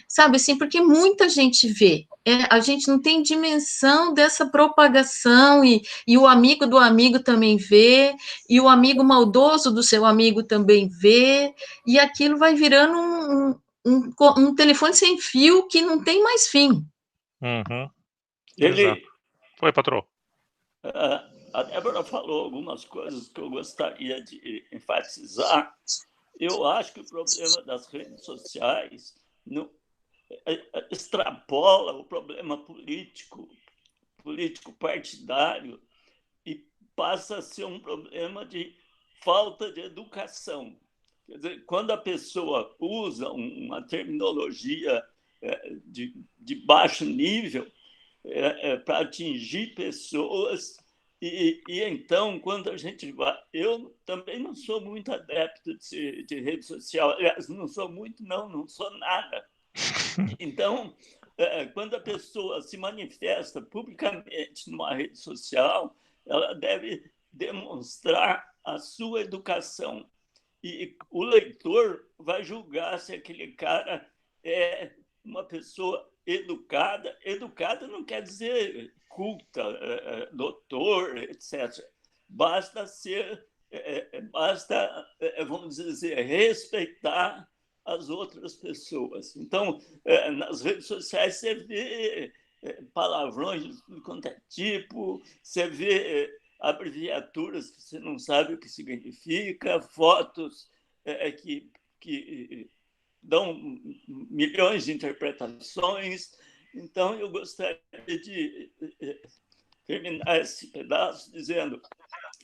Sabe, assim, porque muita gente vê. A gente não tem dimensão dessa propagação, e o amigo do amigo também vê, e o amigo maldoso do seu amigo também vê, e aquilo vai virando um telefone sem fio que não tem mais fim. Uhum. Ele, Foi, patrão. A Débora falou algumas coisas que eu gostaria de enfatizar. Eu acho que o problema das redes sociais extrapola o problema político partidário e passa a ser um problema de falta de educação. Quer dizer, quando a pessoa usa uma terminologia de baixo nível para atingir pessoas, e então, quando a gente vai... Eu também não sou muito adepto de rede social, aliás, não sou muito, não sou nada. Então, quando a pessoa se manifesta publicamente numa rede social, ela deve demonstrar a sua educação. E o leitor vai julgar se aquele cara é uma pessoa educada. Educada não quer dizer culta, doutor, etc. Basta vamos dizer, respeitar as outras pessoas. Então, nas redes sociais você vê palavrões de tudo quanto é tipo, você vê abreviaturas que você não sabe o que significa, fotos que dão milhões de interpretações. Então, eu gostaria de terminar esse pedaço dizendo: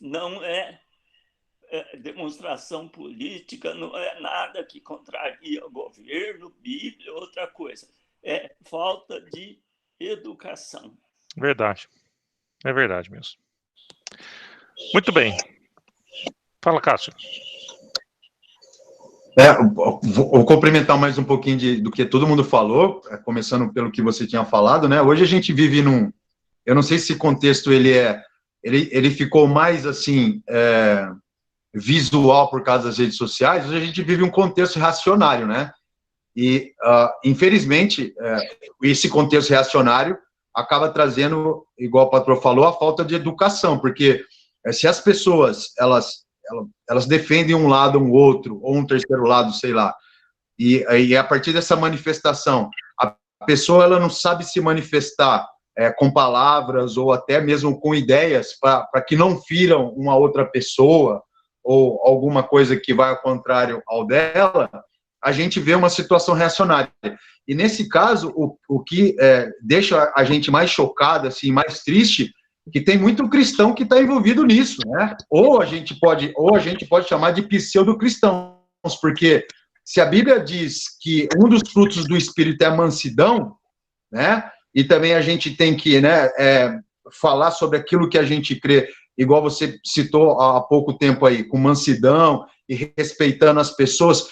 não é demonstração política, não é nada que contraria o governo, Bíblia, outra coisa. É falta de educação. Verdade. É verdade mesmo. Muito bem. Fala, Cássio. Vou complementar mais um pouquinho do que todo mundo falou, começando pelo que você tinha falado, né? Hoje a gente vive eu não sei se esse contexto ele ficou mais assim visual por causa das redes sociais, hoje a gente vive um contexto reacionário, né? E, infelizmente, esse contexto reacionário acaba trazendo, igual o pastor falou, a falta de educação, porque se as pessoas, elas defendem um lado, um outro, ou um terceiro lado, sei lá, e a partir dessa manifestação, a pessoa ela não sabe se manifestar com palavras ou até mesmo com ideias para que não firam uma outra pessoa ou alguma coisa que vai ao contrário ao dela, a gente vê uma situação reacionária. E nesse caso, o que deixa a gente mais chocado, assim, mais triste, que tem muito cristão que está envolvido nisso, né? Ou a gente pode chamar de pseudo-cristãos, porque se a Bíblia diz que um dos frutos do Espírito é a mansidão, né? E também a gente tem que, né, falar sobre aquilo que a gente crê, igual você citou há pouco tempo aí, com mansidão e respeitando as pessoas,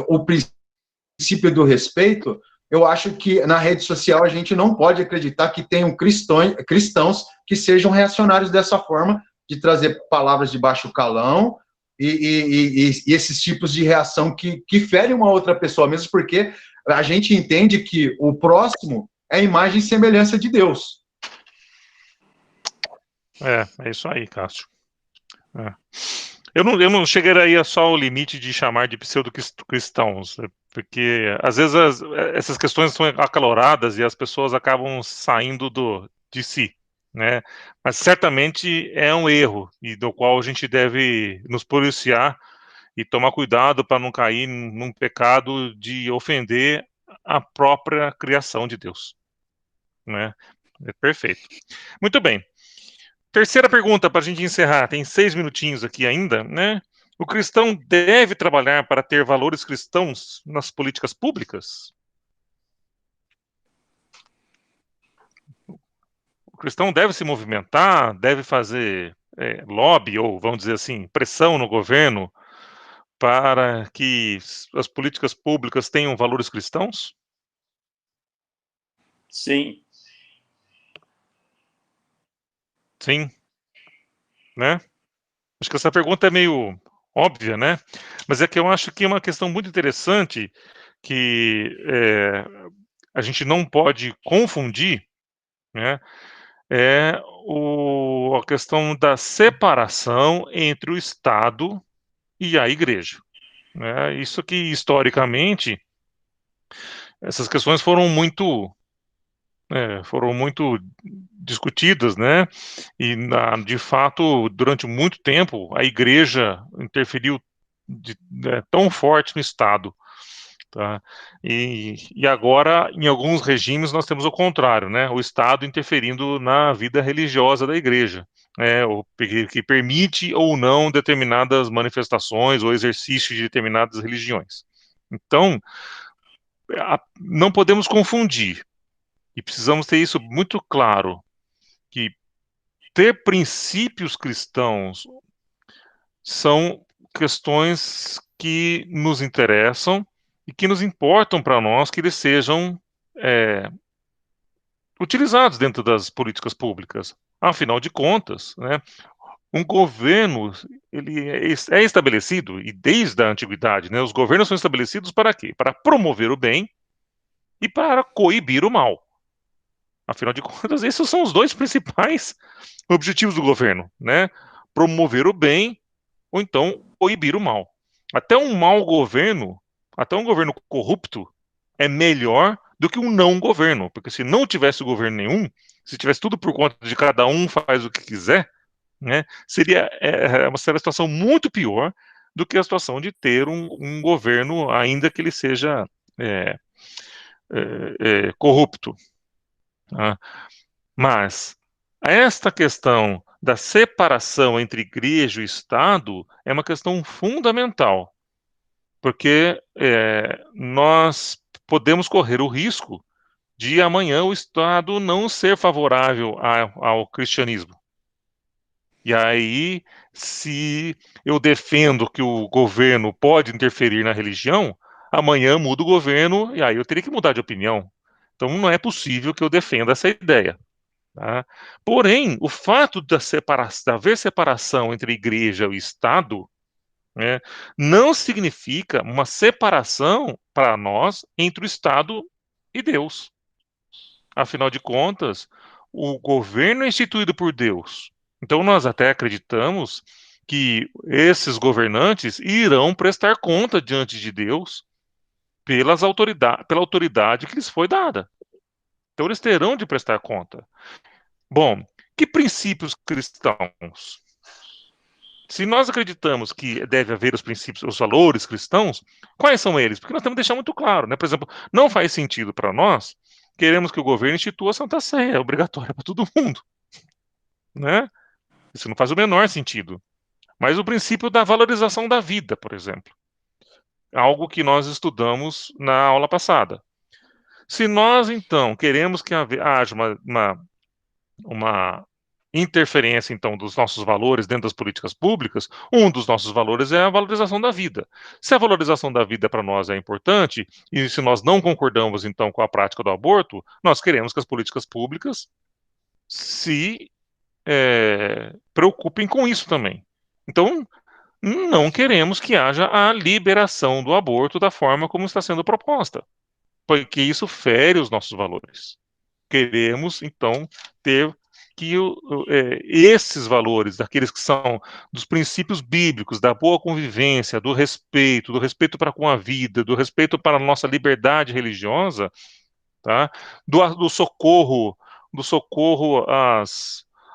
o princípio do respeito. Eu acho que na rede social a gente não pode acreditar que tenham cristãos que sejam reacionários dessa forma, de trazer palavras de baixo calão e esses tipos de reação que ferem uma outra pessoa, mesmo porque a gente entende que o próximo é a imagem e semelhança de Deus. É isso aí, Cássio. Eu não chegaria só ao limite de chamar de pseudo-cristãos, porque às vezes essas questões são acaloradas e as pessoas acabam saindo de si, né? Mas certamente é um erro, e do qual a gente deve nos policiar e tomar cuidado para não cair num pecado de ofender a própria criação de Deus, né? Perfeito. Muito bem. Terceira pergunta para a gente encerrar, tem 6 minutinhos aqui ainda, né? O cristão deve trabalhar para ter valores cristãos nas políticas públicas? O cristão deve se movimentar, deve fazer lobby, ou vamos dizer assim, pressão no governo para que as políticas públicas tenham valores cristãos? Sim. Sim. Né? Acho que essa pergunta é meio óbvia, né? Mas é que eu acho que é uma questão muito interessante que a gente não pode confundir, né? A questão da separação entre o Estado e a Igreja, né? Isso que, historicamente, essas questões foram muito discutidas, né? E, de fato, durante muito tempo, a Igreja interferiu tão forte no Estado. Tá? E agora, em alguns regimes, nós temos o contrário, né? O Estado interferindo na vida religiosa da Igreja, que permite ou não determinadas manifestações ou exercício de determinadas religiões. Então, não podemos confundir, e precisamos ter isso muito claro, que ter princípios cristãos são questões que nos interessam e que nos importam para nós que eles sejam utilizados dentro das políticas públicas. Afinal de contas, né, um governo ele é estabelecido, e desde a antiguidade, né, os governos são estabelecidos para quê? Para promover o bem e para coibir o mal. Afinal de contas, esses são os dois principais objetivos do governo, né? Promover o bem ou então coibir o mal. Até um mau governo, até um governo corrupto, é melhor do que um não governo, porque se não tivesse governo nenhum, se tivesse tudo por conta de cada um faz o que quiser, né? Seria uma situação muito pior do que a situação de ter um governo, ainda que ele seja corrupto. Tá? Mas esta questão da separação entre igreja e Estado é uma questão fundamental, porque nós podemos correr o risco de amanhã o Estado não ser favorável ao cristianismo. E aí, se eu defendo que o governo pode interferir na religião, amanhã muda o governo e aí eu teria que mudar de opinião. Então não é possível que eu defenda essa ideia. Tá? Porém, o fato de haver separação entre igreja e Estado né, não significa uma separação para nós entre o Estado e Deus. Afinal de contas, o governo é instituído por Deus. Então, nós até acreditamos que esses governantes irão prestar conta diante de Deus pela autoridade que lhes foi dada. Então, eles terão de prestar conta. Bom, que princípios cristãos? Se nós acreditamos que deve haver os princípios, os valores cristãos, quais são eles? Porque nós temos que deixar muito claro, né? Por exemplo, não faz sentido para nós queremos que o governo institua a Santa Ceia, é obrigatória para todo mundo, né? Isso não faz o menor sentido. Mas o princípio da valorização da vida, por exemplo, algo que nós estudamos na aula passada. Se nós, então, queremos que haja uma interferência, então, dos nossos valores dentro das políticas públicas, um dos nossos valores é a valorização da vida. Se a valorização da vida para nós é importante, e se nós não concordamos, então, com a prática do aborto, nós queremos que as políticas públicas se preocupem com isso também. Então, não queremos que haja a liberação do aborto da forma como está sendo proposta, porque isso fere os nossos valores. Queremos, então, ter que esses valores, daqueles que são dos princípios bíblicos, da boa convivência, do respeito para com a vida, do respeito para a nossa liberdade religiosa, tá? Do socorro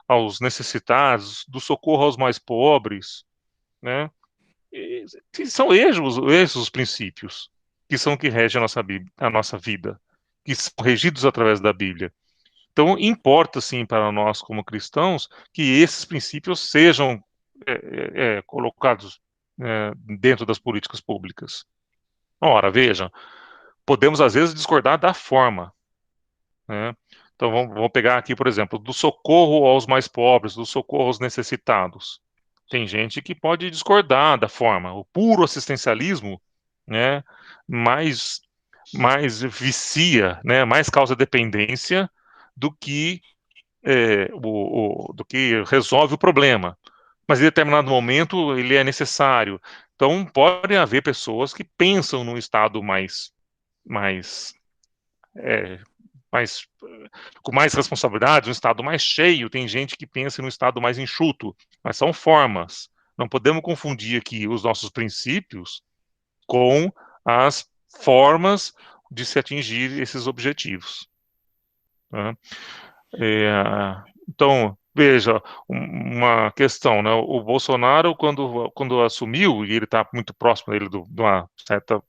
aos necessitados, do socorro aos mais pobres, né? São esses os princípios que regem a nossa vida, que são regidos através da Bíblia. Então, importa, sim, para nós, como cristãos, que esses princípios sejam colocados dentro das políticas públicas. Ora, vejam, podemos, às vezes, discordar da forma, né? Então, vamos pegar aqui, por exemplo, do socorro aos mais pobres, do socorro aos necessitados. Tem gente que pode discordar da forma. O puro assistencialismo, né, mais vicia, né, mais causa dependência do que do que resolve o problema. Mas em determinado momento ele é necessário. Então pode haver pessoas que pensam num estado mais com mais responsabilidade, um estado mais cheio. Tem gente que pensa num estado mais enxuto, mas são formas. Não podemos confundir aqui os nossos princípios com as formas de se atingir esses objetivos, né? Então, veja, uma questão, né? O Bolsonaro, quando assumiu, e ele está muito próximo dele de uma certa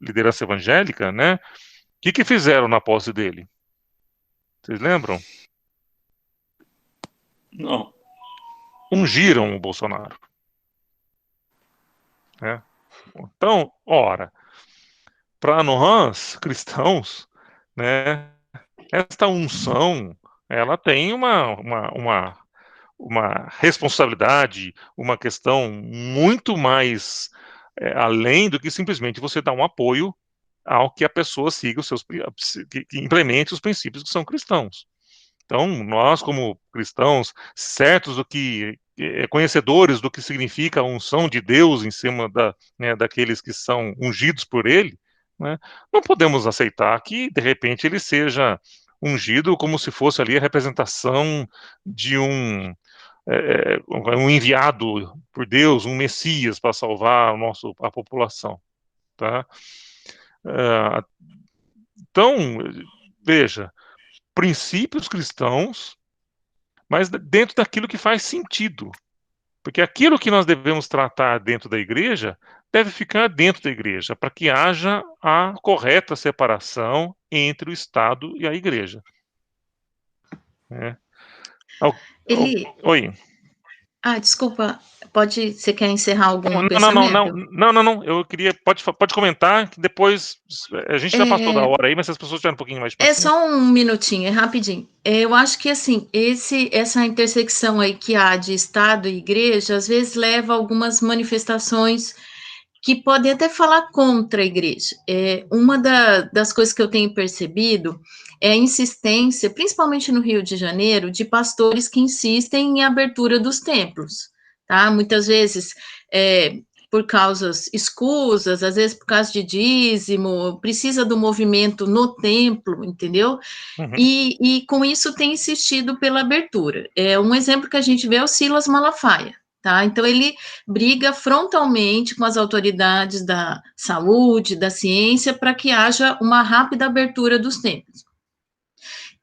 liderança evangélica, né? O que fizeram na posse dele? Vocês lembram? Não. Ungiram o Bolsonaro, né? Então, ora, para nós, cristãos, né, esta unção, ela tem uma responsabilidade, uma questão muito mais além do que simplesmente você dar um apoio ao que a pessoa siga que implemente os princípios que são cristãos. Então, nós, como cristãos, certos do que, conhecedores do que significa a unção de Deus em cima daqueles que são ungidos por Ele, né, não podemos aceitar que, de repente, ele seja ungido como se fosse ali a representação de um enviado por Deus, um Messias para salvar a população, tá? Então, veja, princípios cristãos, mas dentro daquilo que faz sentido. Porque aquilo que nós devemos tratar dentro da igreja deve ficar dentro da igreja, para que haja a correta separação entre o Estado e a igreja. Oi. Desculpa, você quer encerrar algum Não, pensamento? não, eu queria, pode comentar, que depois, a gente já passou da hora aí, mas se as pessoas tiverem um pouquinho mais de paciência. Só um minutinho, é rapidinho. Eu acho que, assim, essa intersecção aí que há de Estado e igreja, às vezes leva a algumas manifestações que podem até falar contra a igreja. Uma das coisas que eu tenho percebido é a insistência, principalmente no Rio de Janeiro, de pastores que insistem em abertura dos templos, tá? Muitas vezes por causas escusas, às vezes por causa de dízimo, precisa do movimento no templo, entendeu? Uhum. E com isso tem insistido pela abertura. Um exemplo que a gente vê é o Silas Malafaia, tá? Então ele briga frontalmente com as autoridades da saúde, da ciência, para que haja uma rápida abertura dos templos.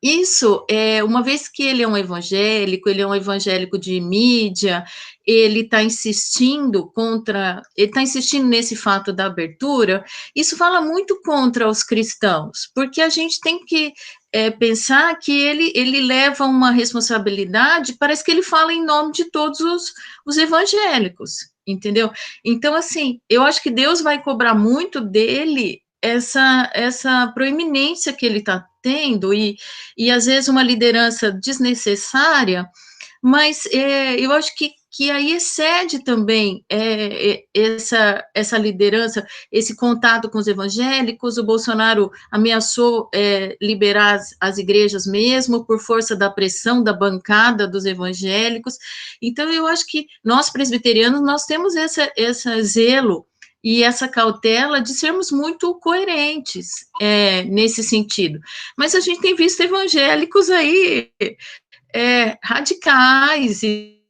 Isso, uma vez que ele é um evangélico de mídia, ele está insistindo nesse fato da abertura, isso fala muito contra os cristãos, porque a gente tem que pensar que ele leva uma responsabilidade, parece que ele fala em nome de todos os evangélicos, entendeu? Então, assim, eu acho que Deus vai cobrar muito dele essa proeminência que ele está tendo, e às vezes uma liderança desnecessária, mas eu acho que aí excede também essa liderança, esse contato com os evangélicos. O Bolsonaro ameaçou liberar as igrejas mesmo, por força da pressão da bancada dos evangélicos. Então, eu acho que nós, presbiterianos, nós temos esse zelo e essa cautela de sermos muito coerentes nesse sentido. Mas a gente tem visto evangélicos aí radicais e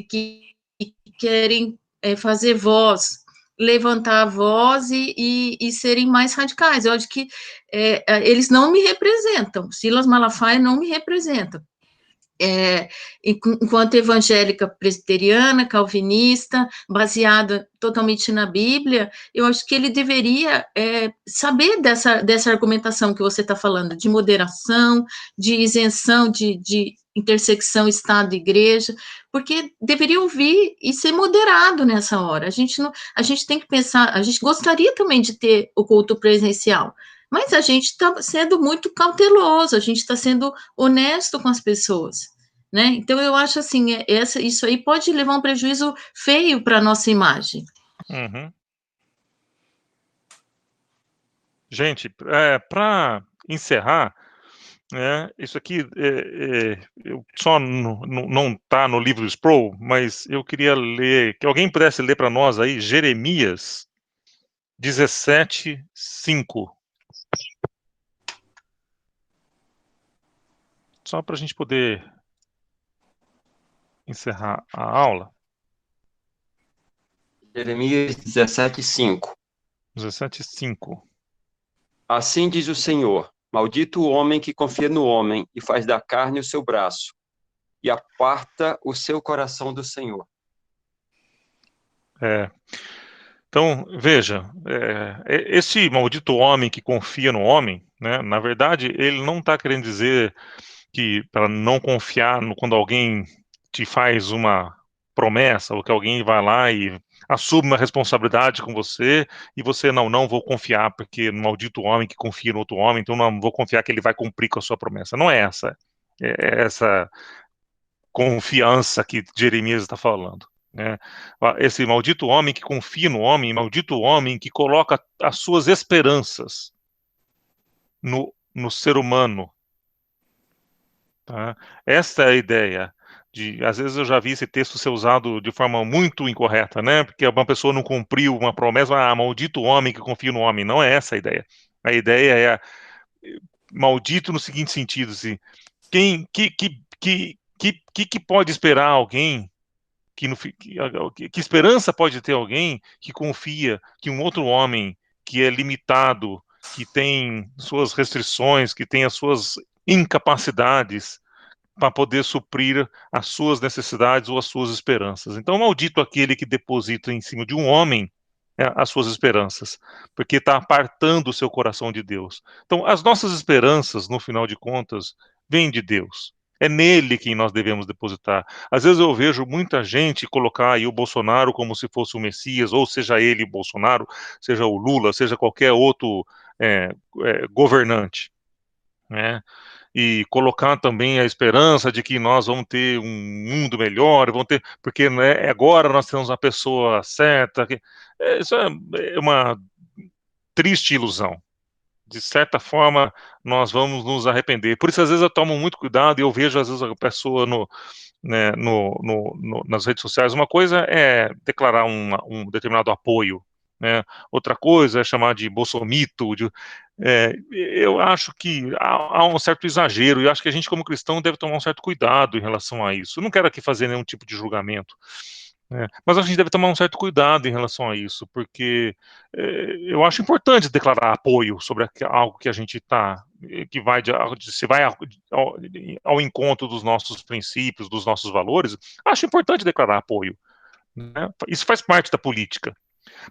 que querem fazer voz, levantar a voz e serem mais radicais. Eu acho que eles não me representam. Silas Malafaia não me representa. Enquanto evangélica presbiteriana, calvinista, baseada totalmente na Bíblia, eu acho que ele deveria saber dessa argumentação que você está falando, de moderação, de isenção, de intersecção Estado e Igreja, porque deveria ouvir e ser moderado nessa hora. A gente tem que pensar, a gente gostaria também de ter o culto presencial, mas a gente está sendo muito cauteloso, a gente está sendo honesto com as pessoas, né? Então, eu acho assim, isso aí pode levar um prejuízo feio para a nossa imagem. Uhum. Gente, para encerrar, isso aqui só não está no livro Sproul, mas eu queria ler, que alguém pudesse ler para nós aí, Jeremias 17:5. Só para a gente poder encerrar a aula. Jeremias 17:5. 17:5. Assim diz o Senhor: maldito o homem que confia no homem e faz da carne o seu braço, e aparta o seu coração do Senhor. Então, veja, esse maldito homem que confia no homem, né, na verdade, ele não está querendo dizer que para não confiar quando alguém te faz uma promessa, ou que alguém vai lá e assume uma responsabilidade com você, e você não vou confiar, porque no maldito homem que confia no outro homem, então não vou confiar que ele vai cumprir com a sua promessa. Não é essa confiança que Jeremias está falando, né? Esse maldito homem que confia no homem, maldito homem que coloca as suas esperanças no ser humano, tá? Essa é a ideia. Às vezes eu já vi esse texto ser usado de forma muito incorreta, né? Porque uma pessoa não cumpriu uma promessa, maldito homem que confia no homem. Não é essa a ideia. A ideia é maldito no seguinte sentido, assim, que pode esperar alguém que esperança pode ter alguém que confia que um outro homem que é limitado, que tem suas restrições, que tem as suas incapacidades para poder suprir as suas necessidades ou as suas esperanças. Então, maldito aquele que deposita em cima de um homem as suas esperanças, porque está apartando o seu coração de Deus. Então, as nossas esperanças, no final de contas, vêm de Deus. É nele que nós devemos depositar. Às vezes eu vejo muita gente colocar aí o Bolsonaro como se fosse o Messias, ou seja ele, o Bolsonaro, seja o Lula, seja qualquer outro governante, né? E colocar também a esperança de que nós vamos ter um mundo melhor, porque, né, agora nós temos uma pessoa certa. Isso é uma triste ilusão. De certa forma, nós vamos nos arrepender. Por isso, às vezes, eu tomo muito cuidado e eu vejo, às vezes, a pessoa né, nas redes sociais. Uma coisa é declarar um determinado apoio, né? Outra coisa é chamar de bolsomito. Eu acho que há um certo exagero, e eu acho que a gente, como cristão, deve tomar um certo cuidado em relação a isso. Eu não quero aqui fazer nenhum tipo de julgamento, né? Mas a gente deve tomar um certo cuidado em relação a isso, porque eu acho importante declarar apoio sobre algo que a gente que vai se vai ao encontro dos nossos princípios, dos nossos valores. Acho importante declarar apoio, né? Isso faz parte da política.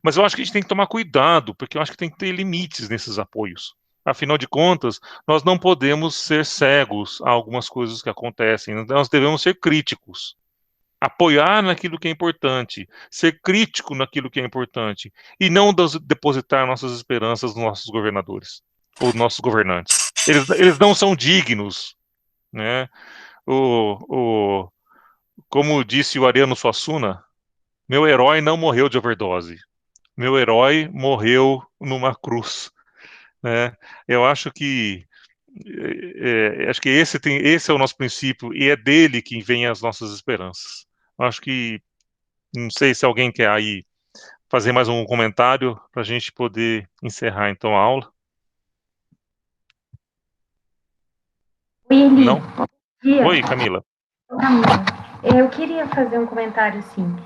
Mas eu acho que a gente tem que tomar cuidado, porque eu acho que tem que ter limites nesses apoios. Afinal de contas, nós não podemos ser cegos a algumas coisas que acontecem. Nós devemos ser críticos. Apoiar naquilo que é importante, ser crítico naquilo que é importante, e não depositar nossas esperanças nos nossos governadores, ou nossos governantes. Eles não são dignos, né? Como disse o Ariano Suassuna, meu herói não morreu de overdose. Meu herói morreu numa cruz, né? Eu acho que esse é o nosso princípio e é dele que vem as nossas esperanças. Eu acho que não sei se alguém quer aí fazer mais um comentário para a gente poder encerrar então a aula. Oi, Eli. Não? Oi, Camila. Camila, eu queria fazer um comentário assim.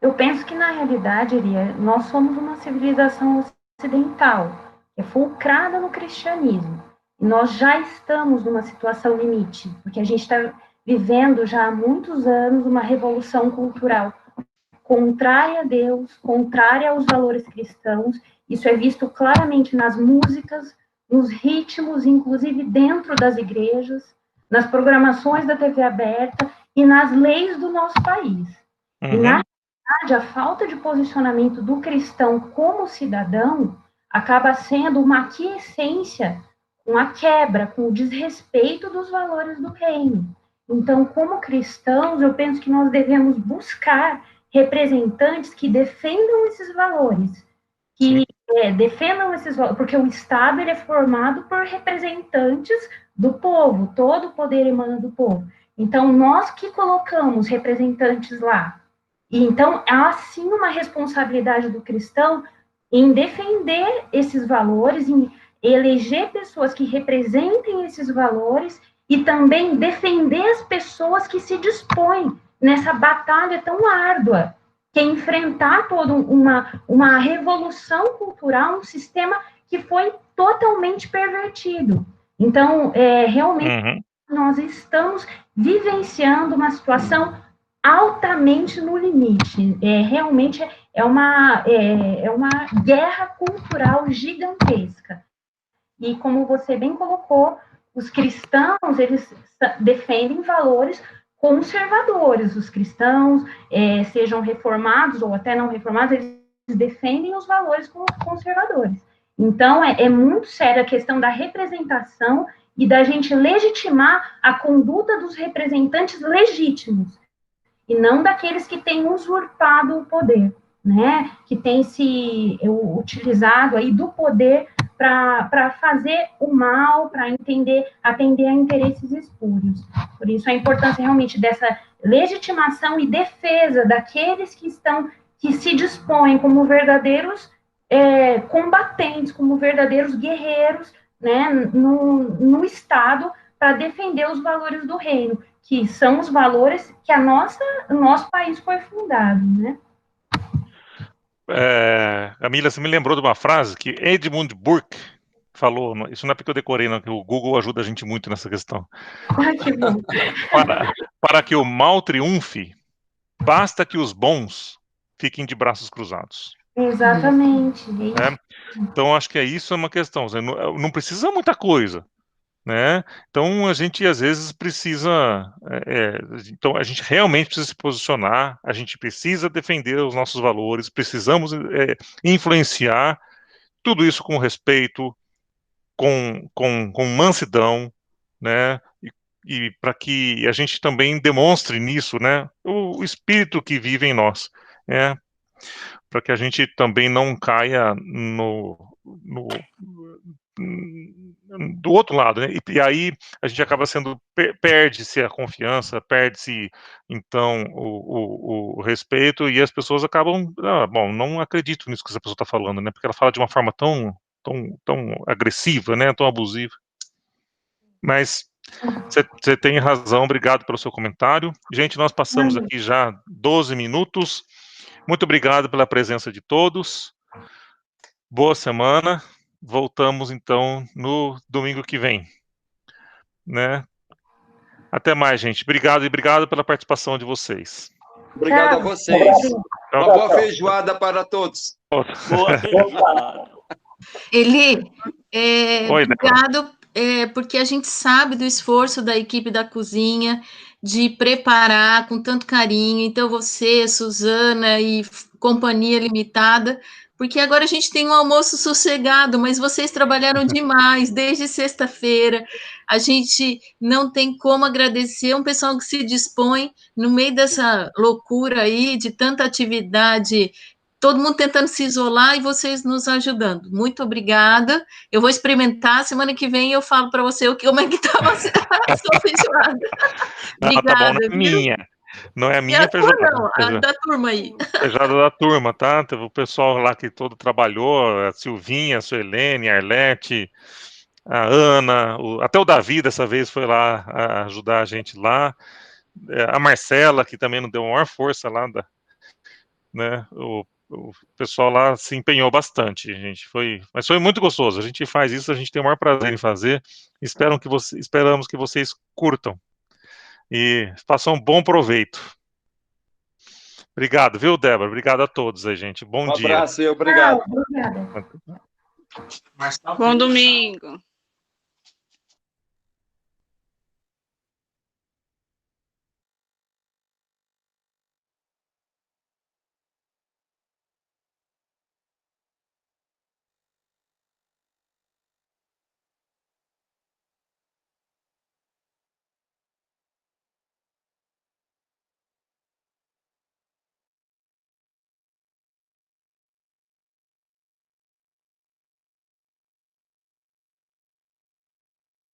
Eu penso que, na realidade, Eli, nós somos uma civilização ocidental, que é fulcrada no cristianismo. E nós já estamos numa situação limite, porque a gente está vivendo já há muitos anos uma revolução cultural contrária a Deus, contrária aos valores cristãos. Isso é visto claramente nas músicas, nos ritmos, inclusive dentro das igrejas, nas programações da TV aberta e nas leis do nosso país. E, na verdade, a falta de posicionamento do cristão como cidadão acaba sendo uma aquiescência com a quebra, com o desrespeito dos valores do reino. Então, como cristãos, eu penso que nós devemos buscar representantes que defendam esses valores, que defendam esses valores, porque o Estado ele é formado por representantes do povo, todo o poder emana do povo. Então, nós que colocamos representantes lá, e então há sim uma responsabilidade do cristão em defender esses valores, em eleger pessoas que representem esses valores e também defender as pessoas que se dispõem nessa batalha tão árdua, que é enfrentar toda uma revolução cultural, um sistema que foi totalmente pervertido. Então, realmente, nós estamos vivenciando uma situação altamente no limite. Realmente é uma guerra cultural gigantesca. E como você bem colocou, os cristãos, eles defendem valores conservadores. Os cristãos, sejam reformados ou até não reformados, eles defendem os valores conservadores. Então, é muito séria a questão da representação e da gente legitimar a conduta dos representantes legítimos, e não daqueles que têm usurpado o poder, né? Que têm se utilizado aí do poder para fazer o mal, para atender a interesses espúrios. Por isso, a importância realmente dessa legitimação e defesa daqueles que se dispõem como verdadeiros combatentes, como verdadeiros guerreiros, né, no Estado, para defender os valores do reino, que são os valores que o nosso país foi fundado, né? Camila, você me lembrou de uma frase que Edmund Burke falou, isso não é porque eu decorei, não, que o Google ajuda a gente muito nessa questão. Ai, que bom. Para que o mal triunfe, basta que os bons fiquem de braços cruzados. Exatamente. Então, acho que isso é uma questão. Não precisa muita coisa, né? Então, a gente às vezes precisa. Então, a gente realmente precisa se posicionar, a gente precisa defender os nossos valores, precisamos influenciar tudo isso com respeito, com mansidão, né? E para que a gente também demonstre nisso, né, o espírito que vive em nós, né? Para que a gente também não caia do outro lado, né? E aí a gente acaba sendo, perde-se a confiança, perde-se, então, o respeito, e as pessoas acabam, bom, não acredito nisso que essa pessoa está falando, né? Porque ela fala de uma forma tão agressiva, né? Tão abusiva. Mas você tem razão, obrigado pelo seu comentário. Gente, nós passamos aqui já 12 minutos. Muito obrigado pela presença de todos. Boa semana. Voltamos, então, no domingo que vem, né? Até mais, gente. Obrigado, e obrigado pela participação de vocês. Obrigado a vocês. Uma boa feijoada para todos. Boa feijoada. Eli, Oi, obrigado, porque a gente sabe do esforço da equipe da cozinha de preparar com tanto carinho. Então, você, Suzana e Companhia Limitada, porque agora a gente tem um almoço sossegado, mas vocês trabalharam demais desde sexta-feira. A gente não tem como agradecer um pessoal que se dispõe no meio dessa loucura aí, de tanta atividade, todo mundo tentando se isolar e vocês nos ajudando. Muito obrigada. Eu vou experimentar, semana que vem eu falo para você como é que estava a sua feijoada. Obrigada. Tá bom, não é minha. Não é a minha feijoada. Não, a da turma aí. Feijoada da turma, tá? Teve o pessoal lá que todo trabalhou, a Silvinha, a Suelene, a Arlete, a Ana, até o Davi dessa vez foi lá ajudar a gente lá. A Marcela, que também não deu a maior força lá, né? O pessoal lá se empenhou bastante, gente. Mas foi muito gostoso. A gente faz isso, a gente tem o maior prazer em fazer. Esperamos que vocês curtam. E façam um bom proveito. Obrigado, viu, Débora? Obrigado a todos aí, gente. Bom dia. Um abraço e obrigado. Obrigada. Bom domingo.